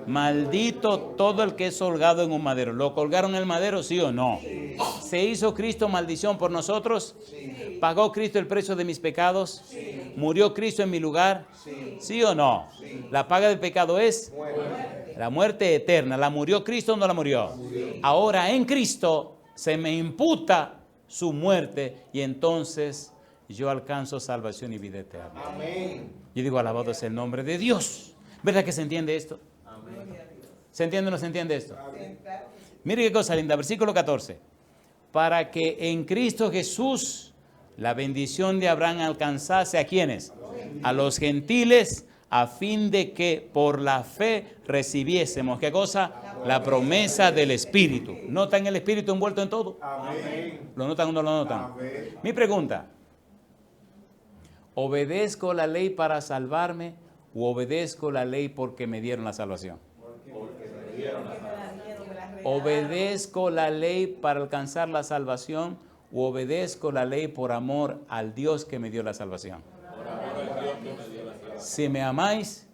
Maldito todo el que es colgado en un madero. ¿Lo colgaron en el madero, sí o no? Sí. ¿Se hizo Cristo maldición por nosotros? Sí. ¿Pagó Cristo el precio de mis pecados? Sí. ¿Murió Cristo en mi lugar? Sí, ¿sí o no? Sí. ¿La paga del pecado es? Muerte. La muerte eterna. ¿La murió Cristo o no la murió? Sí. Ahora en Cristo se me imputa su muerte y entonces yo alcanzo salvación y vida eterna. Amén. Yo digo, alabado sea el nombre de Dios. ¿Verdad que se entiende esto? Amén. ¿Se entiende o no se entiende esto? Mire qué cosa linda, versículo 14. Para que en Cristo Jesús la bendición de Abraham alcanzase ¿a quiénes? A los gentiles, a fin de que por la fe recibiésemos, ¿qué cosa? La promesa del Espíritu. ¿Notan el Espíritu envuelto en todo? Amén. ¿Lo notan o no lo notan? Amén. Mi pregunta, ¿obedezco la ley para salvarme o obedezco la ley porque me dieron la salvación? ¿Obedezco la ley para alcanzar la salvación o obedezco la ley por amor al Dios que me dio la salvación? Si me amáis,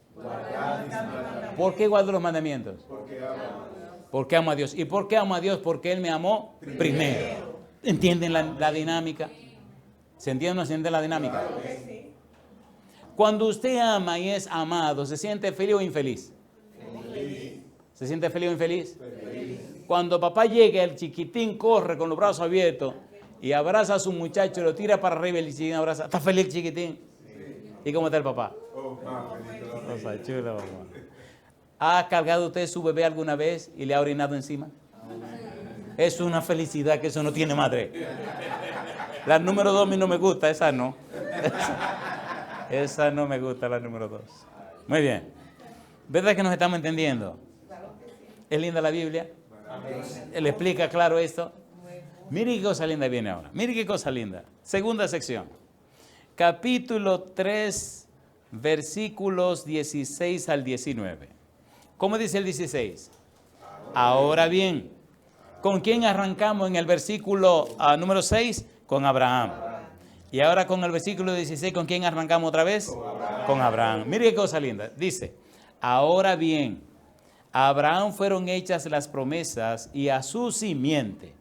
¿por qué guardo los mandamientos? Porque amo a Dios. ¿Y por qué amo a Dios? Porque Él me amó primero. ¿Entienden la dinámica? ¿Se entiende o no se entiende la dinámica? Cuando usted ama y es amado, ¿se siente feliz o infeliz? ¿Se siente feliz o infeliz? Cuando papá llega, el chiquitín corre con los brazos abiertos y abraza a su muchacho y lo tira para arriba y el chiquitín abraza. ¿Está feliz el chiquitín? ¿Y cómo está el papá? Cosa chula, mamá. ¿Ha cargado usted su bebé alguna vez y le ha orinado encima? Es una felicidad que eso no tiene madre. La número 2 a mí no me gusta, esa no. Esa no me gusta, la número 2. Muy bien. ¿Verdad que nos estamos entendiendo? ¿Es linda la Biblia? ¿Le explica claro esto? Mire qué cosa linda viene ahora. Mire qué cosa linda. Segunda sección. Capítulo 3, versículos 16 al 19. ¿Cómo dice el 16? Ahora bien, ¿con quién arrancamos en el versículo número 6? Con Abraham. Y ahora con el versículo 16, ¿con quién arrancamos otra vez? Con Abraham. Mire qué cosa linda. Dice, ahora bien, a Abraham fueron hechas las promesas y a su simiente.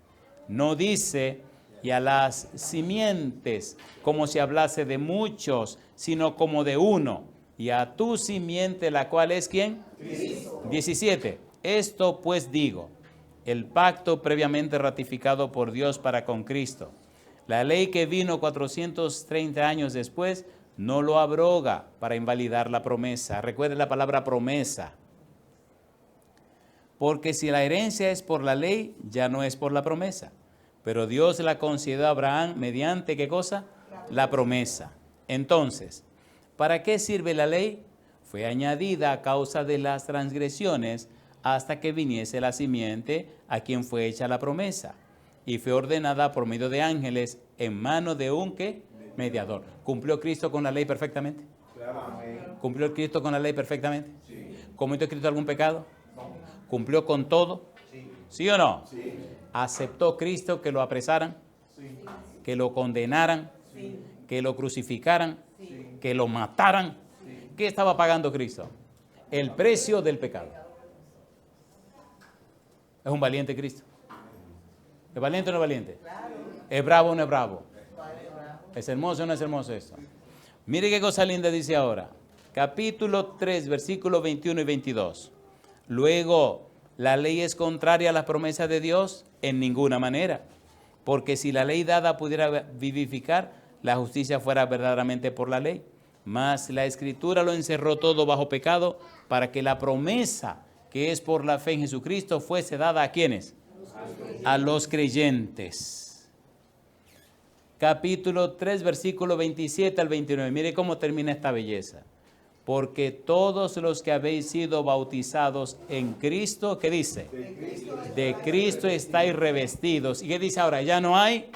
No dice y a las simientes como si hablase de muchos, sino como de uno. Y a tu simiente, la cual es ¿quién? Cristo. 17. Esto pues digo, el pacto previamente ratificado por Dios para con Cristo. La ley que vino 430 años después no lo abroga para invalidar la promesa. Recuerde la palabra promesa. Porque si la herencia es por la ley, ya no es por la promesa. Pero Dios la concedió a Abraham mediante ¿qué cosa? La promesa. Entonces, ¿para qué sirve la ley? Fue añadida a causa de las transgresiones hasta que viniese la simiente a quien fue hecha la promesa. Y fue ordenada por medio de ángeles en mano de un ¿qué? Mediador. ¿Cumplió Cristo con la ley perfectamente? ¿Cumplió Cristo con la ley perfectamente? ¿Cometió Cristo algún pecado? ¿Cumplió con todo? ¿Sí o no? ¿Aceptó Cristo que lo apresaran? ¿Que lo condenaran? ¿Que lo crucificaran? ¿Que lo mataran? ¿Qué estaba pagando Cristo? El precio del pecado. ¿Es un valiente Cristo? ¿Es valiente o no es valiente? ¿Es bravo o no es bravo? ¿Es hermoso o no es hermoso esto? Mire qué cosa linda dice ahora. Capítulo 3, versículos 21 y 22. Luego, ¿la ley es contraria a las promesas de Dios? En ninguna manera. Porque si la ley dada pudiera vivificar, la justicia fuera verdaderamente por la ley. Mas la Escritura lo encerró todo bajo pecado para que la promesa que es por la fe en Jesucristo fuese dada ¿a quiénes? A los creyentes. Capítulo 3, versículo 27 al 29. Mire cómo termina esta belleza. Porque todos los que habéis sido bautizados en Cristo, ¿qué dice? De Cristo estáis revestidos. ¿Y qué dice ahora? Ya no hay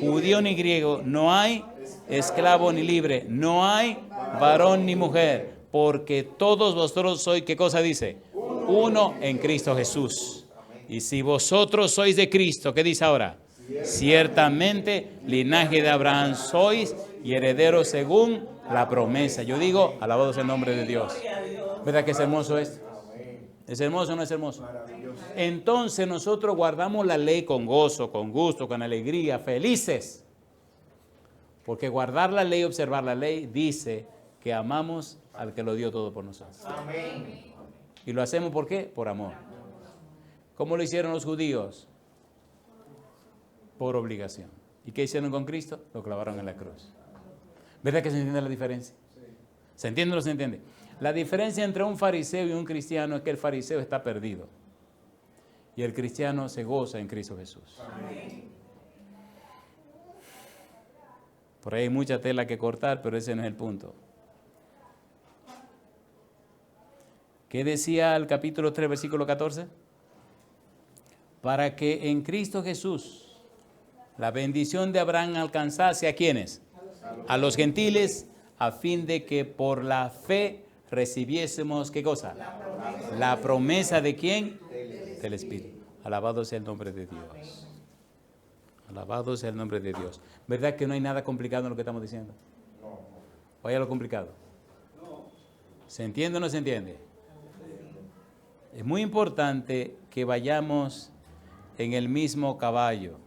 judío ni griego, no hay esclavo ni libre, no hay varón ni mujer, porque todos vosotros sois, ¿qué cosa dice? Uno en Cristo Jesús. Y si vosotros sois de Cristo, ¿qué dice ahora? Ciertamente linaje de Abraham sois y herederos según la promesa. Yo digo, alabado sea el nombre de Dios. ¿Verdad que es hermoso esto? ¿Es hermoso o no es hermoso? Entonces nosotros guardamos la ley con gozo, con gusto, con alegría, felices. Porque guardar la ley, observar la ley, dice que amamos al que lo dio todo por nosotros. ¿Y lo hacemos por qué? Por amor. ¿Cómo lo hicieron los judíos? Por obligación. ¿Y qué hicieron con Cristo? Lo clavaron en la cruz. ¿Verdad que se entiende la diferencia? ¿Se entiende o no se entiende? La diferencia entre un fariseo y un cristiano es que el fariseo está perdido y el cristiano se goza en Cristo Jesús. Amén. Por ahí hay mucha tela que cortar, pero ese no es el punto. ¿Qué decía el capítulo 3, versículo 14? Para que en Cristo Jesús la bendición de Abraham alcanzase ¿a quiénes? A los gentiles, a fin de que por la fe recibiésemos, ¿qué cosa? La promesa de ¿quién? Del Espíritu. Alabado sea el nombre de Dios. Alabado sea el nombre de Dios. ¿Verdad que no hay nada complicado en lo que estamos diciendo? ¿O hay algo complicado? ¿Se entiende o no se entiende? Es muy importante que vayamos en el mismo caballo.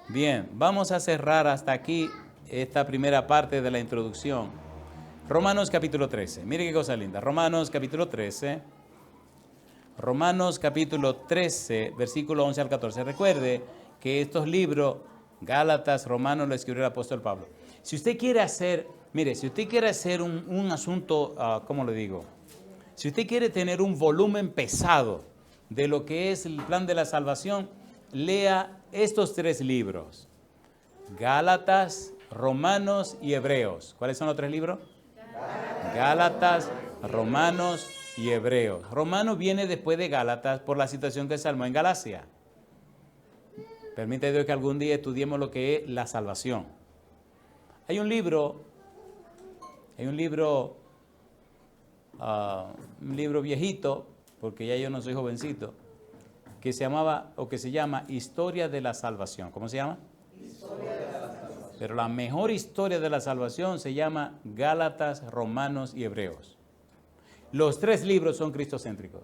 Bien, vamos a cerrar hasta aquí esta primera parte de la introducción. Romanos capítulo 13. Mire qué cosa linda. Romanos capítulo 13. Romanos capítulo 13, versículo 11 al 14. Recuerde que estos libros, Gálatas, Romanos, lo escribió el apóstol Pablo. Si usted quiere hacer, mire, si usted quiere hacer un asunto, ¿cómo le digo? Si usted quiere tener un volumen pesado de lo que es el plan de la salvación, lea estos 3 libros. Gálatas, Romanos y Hebreos. ¿Cuáles son los 3 libros? Gálatas, Romanos y Hebreos. Romanos viene después de Gálatas por la situación que se armó en Galacia. Permite Dios que algún día estudiemos lo que es la salvación. Hay un libro viejito, porque ya yo no soy jovencito, que se llamaba, o que se llama Historia de la Salvación. ¿Cómo se llama? Historia de la Salvación. Pero la mejor historia de la salvación se llama Gálatas, Romanos y Hebreos. Los 3 libros son cristocéntricos.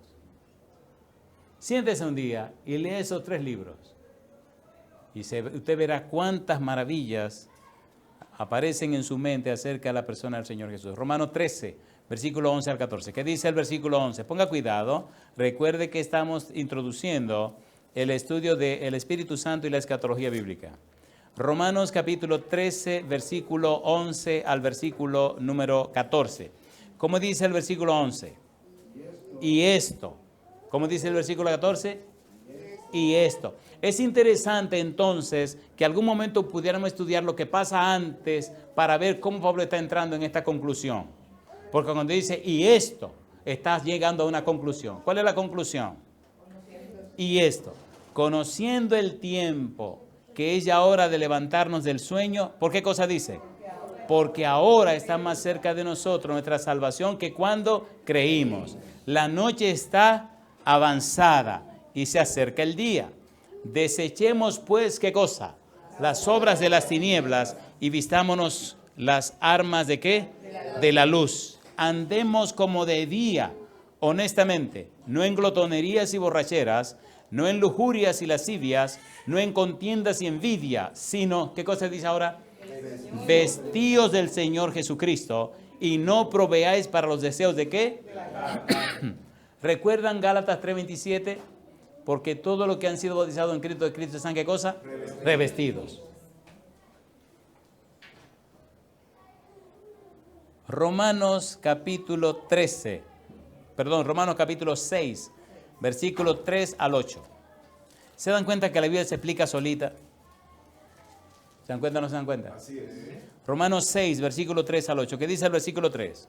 Siéntese un día y lee esos 3 libros. Y usted verá cuántas maravillas aparecen en su mente acerca de la persona del Señor Jesús. Romanos 13, versículo 11 al 14. ¿Qué dice el versículo 11? Ponga cuidado. Recuerde que estamos introduciendo el estudio del Espíritu Santo y la escatología bíblica. Romanos capítulo 13, versículo 11 al versículo número 14. ¿Cómo dice el versículo 11? Y esto. ¿Cómo dice el versículo 14? Y esto. Es interesante entonces que algún momento pudiéramos estudiar lo que pasa antes para ver cómo Pablo está entrando en esta conclusión. Porque cuando dice y esto, estás llegando a una conclusión. ¿Cuál es la conclusión? Y esto, conociendo el tiempo, que es ya hora de levantarnos del sueño, ¿por qué cosa dice? Porque ahora está más cerca de nosotros nuestra salvación que cuando creímos. La noche está avanzada y se acerca el día. Desechemos pues, ¿qué cosa? Las obras de las tinieblas y vistámonos las armas ¿de qué? De la luz. Andemos como de día, honestamente, no en glotonerías y borracheras, no en lujurias y lascivias, no en contiendas y envidia, sino, ¿qué cosa dice ahora? Vestíos del Señor Jesucristo y no proveáis para los deseos ¿de qué? ¿Recuerdan Gálatas 3:27? Porque todo lo que han sido bautizados en Cristo de Cristo están ¿qué cosa? Revestidos. Romanos capítulo 6, versículo 3 al 8. ¿Se dan cuenta que la Biblia se explica solita? ¿Se dan cuenta o no se dan cuenta? Así es. Romanos 6, versículo 3 al 8. ¿Qué dice el versículo 3?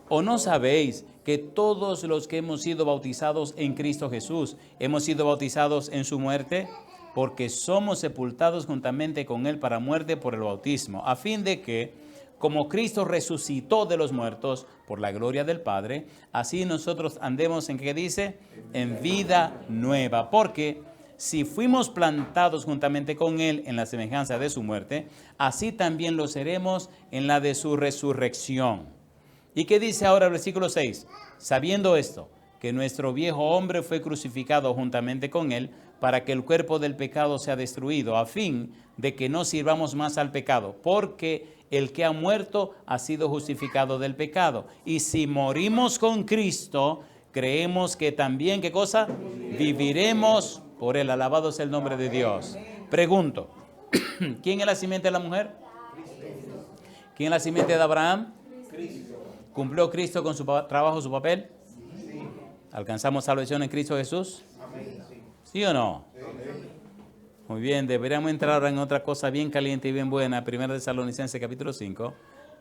¿O no sabéis que todos los que hemos sido bautizados en Cristo Jesús, hemos sido bautizados en su muerte? Porque somos sepultados juntamente con Él para muerte por el bautismo, a fin de que, como Cristo resucitó de los muertos por la gloria del Padre, así nosotros andemos en, ¿qué dice? En vida nueva. Porque si fuimos plantados juntamente con Él en la semejanza de su muerte, así también lo seremos en la de su resurrección. ¿Y qué dice ahora el versículo 6? Sabiendo esto, que nuestro viejo hombre fue crucificado juntamente con Él, para que el cuerpo del pecado sea destruido, a fin de que no sirvamos más al pecado, porque el que ha muerto ha sido justificado del pecado. Y si morimos con Cristo, creemos que también, ¿qué cosa? Viviremos por Él. Alabado sea el nombre de Dios. Pregunto, ¿quién es la simiente de la mujer? ¿Quién es la simiente de Abraham? ¿Cumplió Cristo con su trabajo, su papel? ¿Alcanzamos salvación en Cristo Jesús? ¿Sí o no? Muy bien, deberíamos entrar ahora en otra cosa bien caliente y bien buena, 1 Tesalonicenses capítulo 5,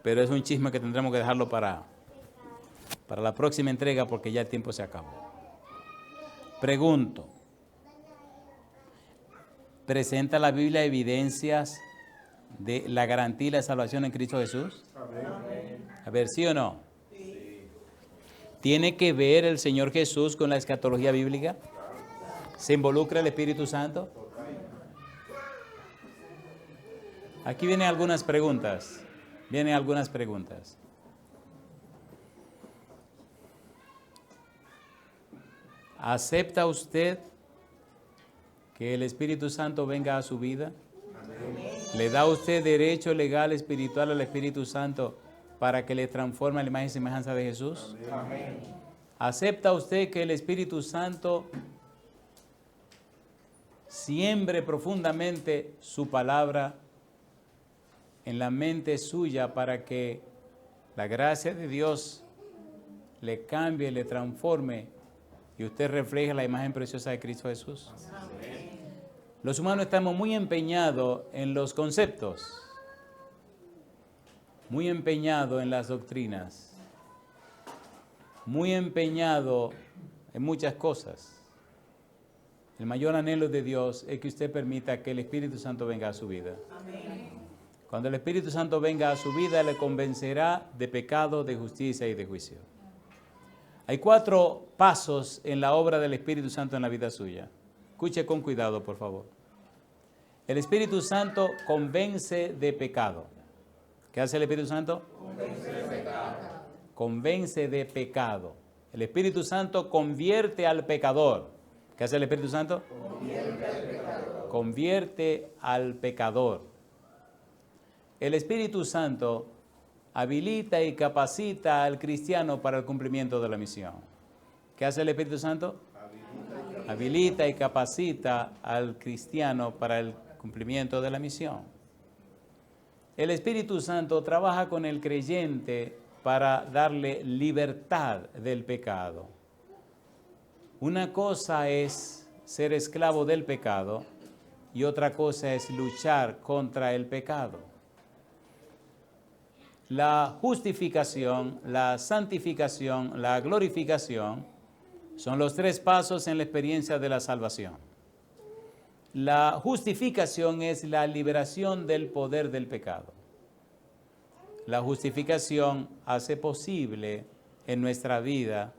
pero es un chisme que tendremos que dejarlo para la próxima entrega porque ya el tiempo se acabó. Pregunto, ¿presenta la Biblia evidencias de la garantía y la salvación en Cristo Jesús? A ver, ¿sí o no? ¿Tiene que ver el Señor Jesús con la escatología bíblica? ¿Se involucra el Espíritu Santo? Aquí vienen algunas preguntas. ¿Acepta usted que el Espíritu Santo venga a su vida? ¿Le da usted derecho legal, espiritual al Espíritu Santo para que le transforme a la imagen y semejanza de Jesús? ¿Acepta usted que el Espíritu Santo siembre profundamente su palabra en la mente suya para que la gracia de Dios le cambie, le transforme y usted refleje la imagen preciosa de Cristo Jesús? Los humanos estamos muy empeñados en los conceptos, muy empeñados en las doctrinas, muy empeñados en muchas cosas. El mayor anhelo de Dios es que usted permita que el Espíritu Santo venga a su vida. Cuando el Espíritu Santo venga a su vida, le convencerá de pecado, de justicia y de juicio. Hay 4 pasos en la obra del Espíritu Santo en la vida suya. Escuche con cuidado, por favor. El Espíritu Santo convence de pecado. ¿Qué hace el Espíritu Santo? Convence de pecado. Convence de pecado. El Espíritu Santo convierte al pecador. ¿Qué hace el Espíritu Santo? Convierte al pecador. Convierte al pecador. El Espíritu Santo habilita y capacita al cristiano para el cumplimiento de la misión. ¿Qué hace el Espíritu Santo? Habilita y capacita al cristiano para el cumplimiento de la misión. El Espíritu Santo trabaja con el creyente para darle libertad del pecado. Una cosa es ser esclavo del pecado y otra cosa es luchar contra el pecado. La justificación, la santificación, la glorificación son los 3 pasos en la experiencia de la salvación. La justificación es la liberación del poder del pecado. La justificación hace posible en nuestra vida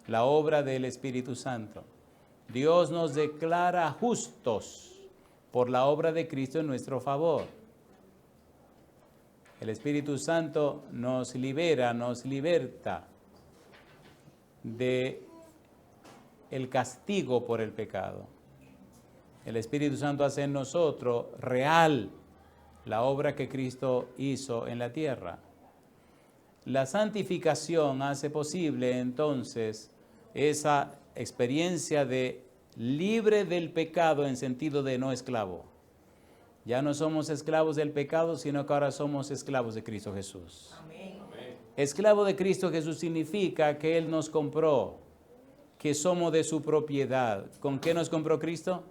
la obra del Espíritu Santo. Dios nos declara justos por la obra de Cristo en nuestro favor. El Espíritu Santo nos libera, nos liberta de el castigo por el pecado. El Espíritu Santo hace en nosotros real la obra que Cristo hizo en la tierra. La santificación hace posible entonces esa experiencia de libre del pecado en sentido de no esclavo. Ya no somos esclavos del pecado, sino que ahora somos esclavos de Cristo Jesús. Amén. Esclavo de Cristo Jesús significa que Él nos compró, que somos de su propiedad. ¿Con qué nos compró Cristo?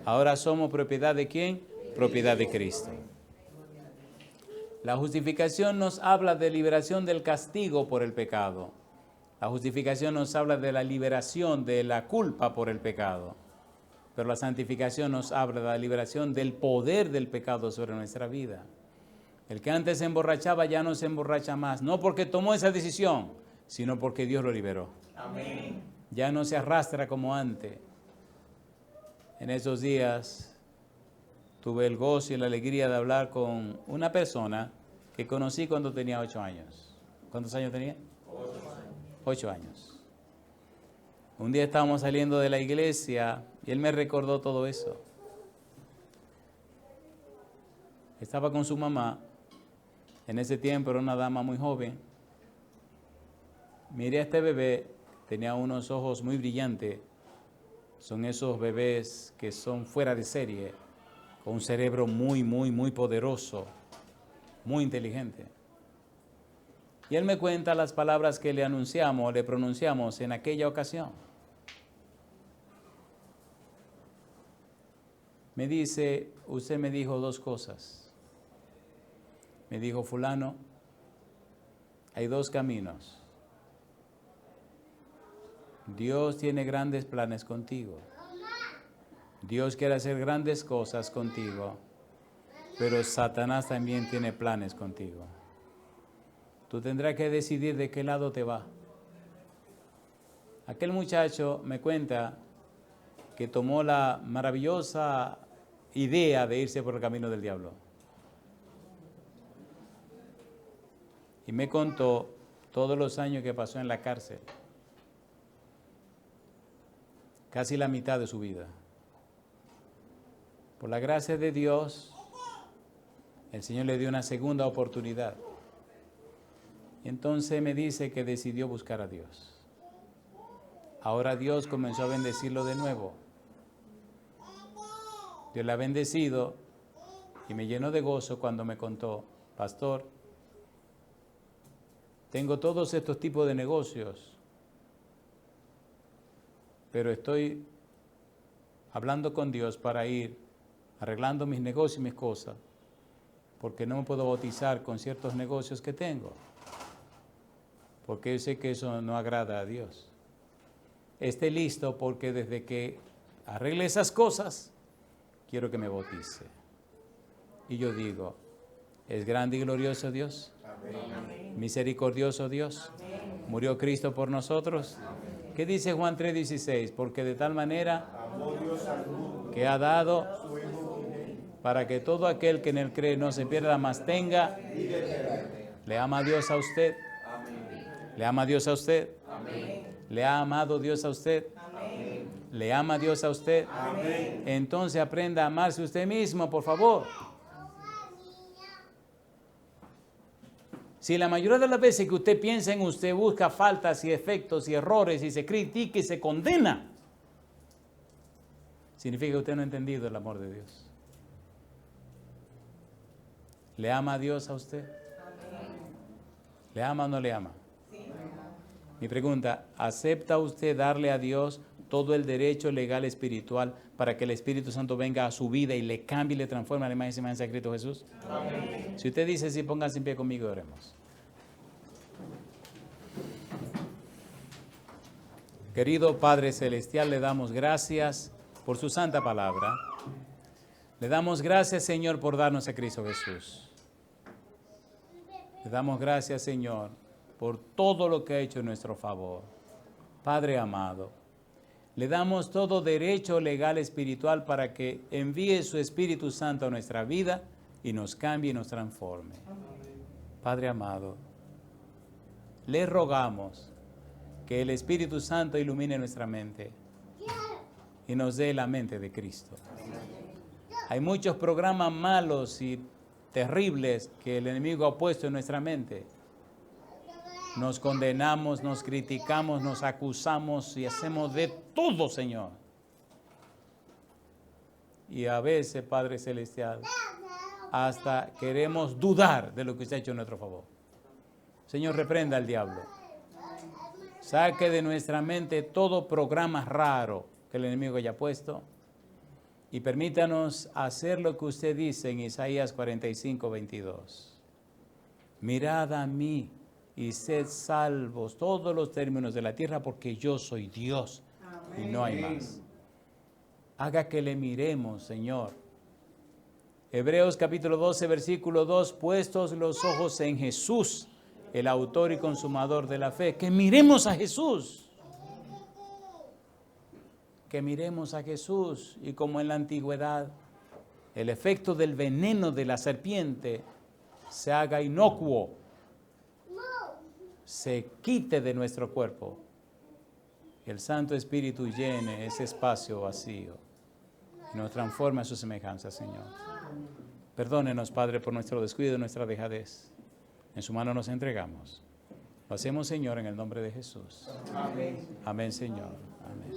Ahora somos propiedad ¿de quién? Propiedad de Cristo. La justificación nos habla de liberación del castigo por el pecado. La justificación nos habla de la liberación de la culpa por el pecado. Pero la santificación nos habla de la liberación del poder del pecado sobre nuestra vida. El que antes se emborrachaba ya no se emborracha más, no porque tomó esa decisión, sino porque Dios lo liberó. Amén. Ya no se arrastra como antes. En esos días tuve el gozo y la alegría de hablar con una persona que conocí cuando tenía 8 años. ¿Cuántos años tenía? 8 años. Un día estábamos saliendo de la iglesia y él me recordó todo eso. Estaba con su mamá. En ese tiempo era una dama muy joven. Miré a este bebé, tenía unos ojos muy brillantes. Son esos bebés que son fuera de serie, con un cerebro muy poderoso, muy inteligente. Y él me cuenta las palabras que le anunciamos, le pronunciamos en aquella ocasión. Me dice, usted me dijo dos cosas. Me dijo, fulano, hay dos caminos. Dios tiene grandes planes contigo. Dios quiere hacer grandes cosas contigo, pero Satanás también tiene planes contigo. Tú tendrás que decidir de qué lado te va. Aquel muchacho me cuenta que tomó la maravillosa idea de irse por el camino del diablo. Y me contó todos los años que pasó en la cárcel. Casi la mitad de su vida. Por la gracia de Dios, el Señor le dio una segunda oportunidad. Y entonces me dice que decidió buscar a Dios. Ahora Dios comenzó a bendecirlo de nuevo. Dios le ha bendecido y me llenó de gozo cuando me contó, pastor, tengo todos estos tipos de negocios, pero estoy hablando con Dios para ir arreglando mis negocios y mis cosas, porque no me puedo bautizar con ciertos negocios que tengo, porque yo sé que eso no agrada a Dios. Esté listo porque desde que arregle esas cosas, quiero que me bautice. Y yo digo, ¿es grande y glorioso Dios? Amén. Misericordioso Dios. Amén. ¿Murió Cristo por nosotros? Amén. ¿Qué dice Juan 3:16? Porque de tal manera amó Dios al mundo, que ha dado para que todo aquel que en él cree no se pierda, mas tenga. ¿Le ama a Dios a usted? Amén. ¿Le ama a Dios a usted? Amén. ¿Le ha amado Dios a usted? Amén. ¿Le ama Dios a usted? Amén. Entonces aprenda a amarse usted mismo, por favor. Si la mayoría de las veces que usted piensa en usted, busca faltas y efectos y errores y se critica y se condena, significa que usted no ha entendido el amor de Dios. ¿Le ama a Dios a usted? Amén. ¿Le ama o no le ama? Sí. Mi pregunta, ¿acepta usted darle a Dios todo el derecho legal espiritual para que el Espíritu Santo venga a su vida y le cambie y le transforme a la imagen y semejanza de Cristo Jesús? Amén. Si usted dice sí, pónganse en pie conmigo y oremos. Querido Padre Celestial, le damos gracias por su santa palabra. Le damos gracias, Señor, por darnos a Cristo Jesús. Le damos gracias, Señor, por todo lo que ha hecho en nuestro favor. Padre amado, le damos todo derecho legal espiritual para que envíe su Espíritu Santo a nuestra vida y nos cambie y nos transforme. Padre amado, le rogamos que el Espíritu Santo ilumine nuestra mente y nos dé la mente de Cristo. Hay muchos programas malos y terribles que el enemigo ha puesto en nuestra mente. Nos condenamos, nos criticamos, nos acusamos y hacemos de todo, Señor. Y a veces, Padre Celestial, hasta queremos dudar de lo que usted ha hecho en nuestro favor. Señor, reprenda al diablo. Saque de nuestra mente todo programa raro que el enemigo haya puesto y permítanos hacer lo que usted dice en Isaías 45:22. Mirad a mí y sed salvos todos los términos de la tierra, porque yo soy Dios. Amén. Y no hay más. Haga que le miremos, Señor. Hebreos capítulo 12, versículo 2, puestos los ojos en Jesús, el autor y consumador de la fe. Que miremos a Jesús. Que miremos a Jesús y como en la antigüedad el efecto del veneno de la serpiente se haga inocuo, se quite de nuestro cuerpo y el Santo Espíritu llene ese espacio vacío y nos transforme a su semejanza, Señor. Perdónenos, Padre, por nuestro descuido y nuestra dejadez. En su mano nos entregamos. Lo hacemos, Señor, en el nombre de Jesús. Amén. Amén, Señor. Amén.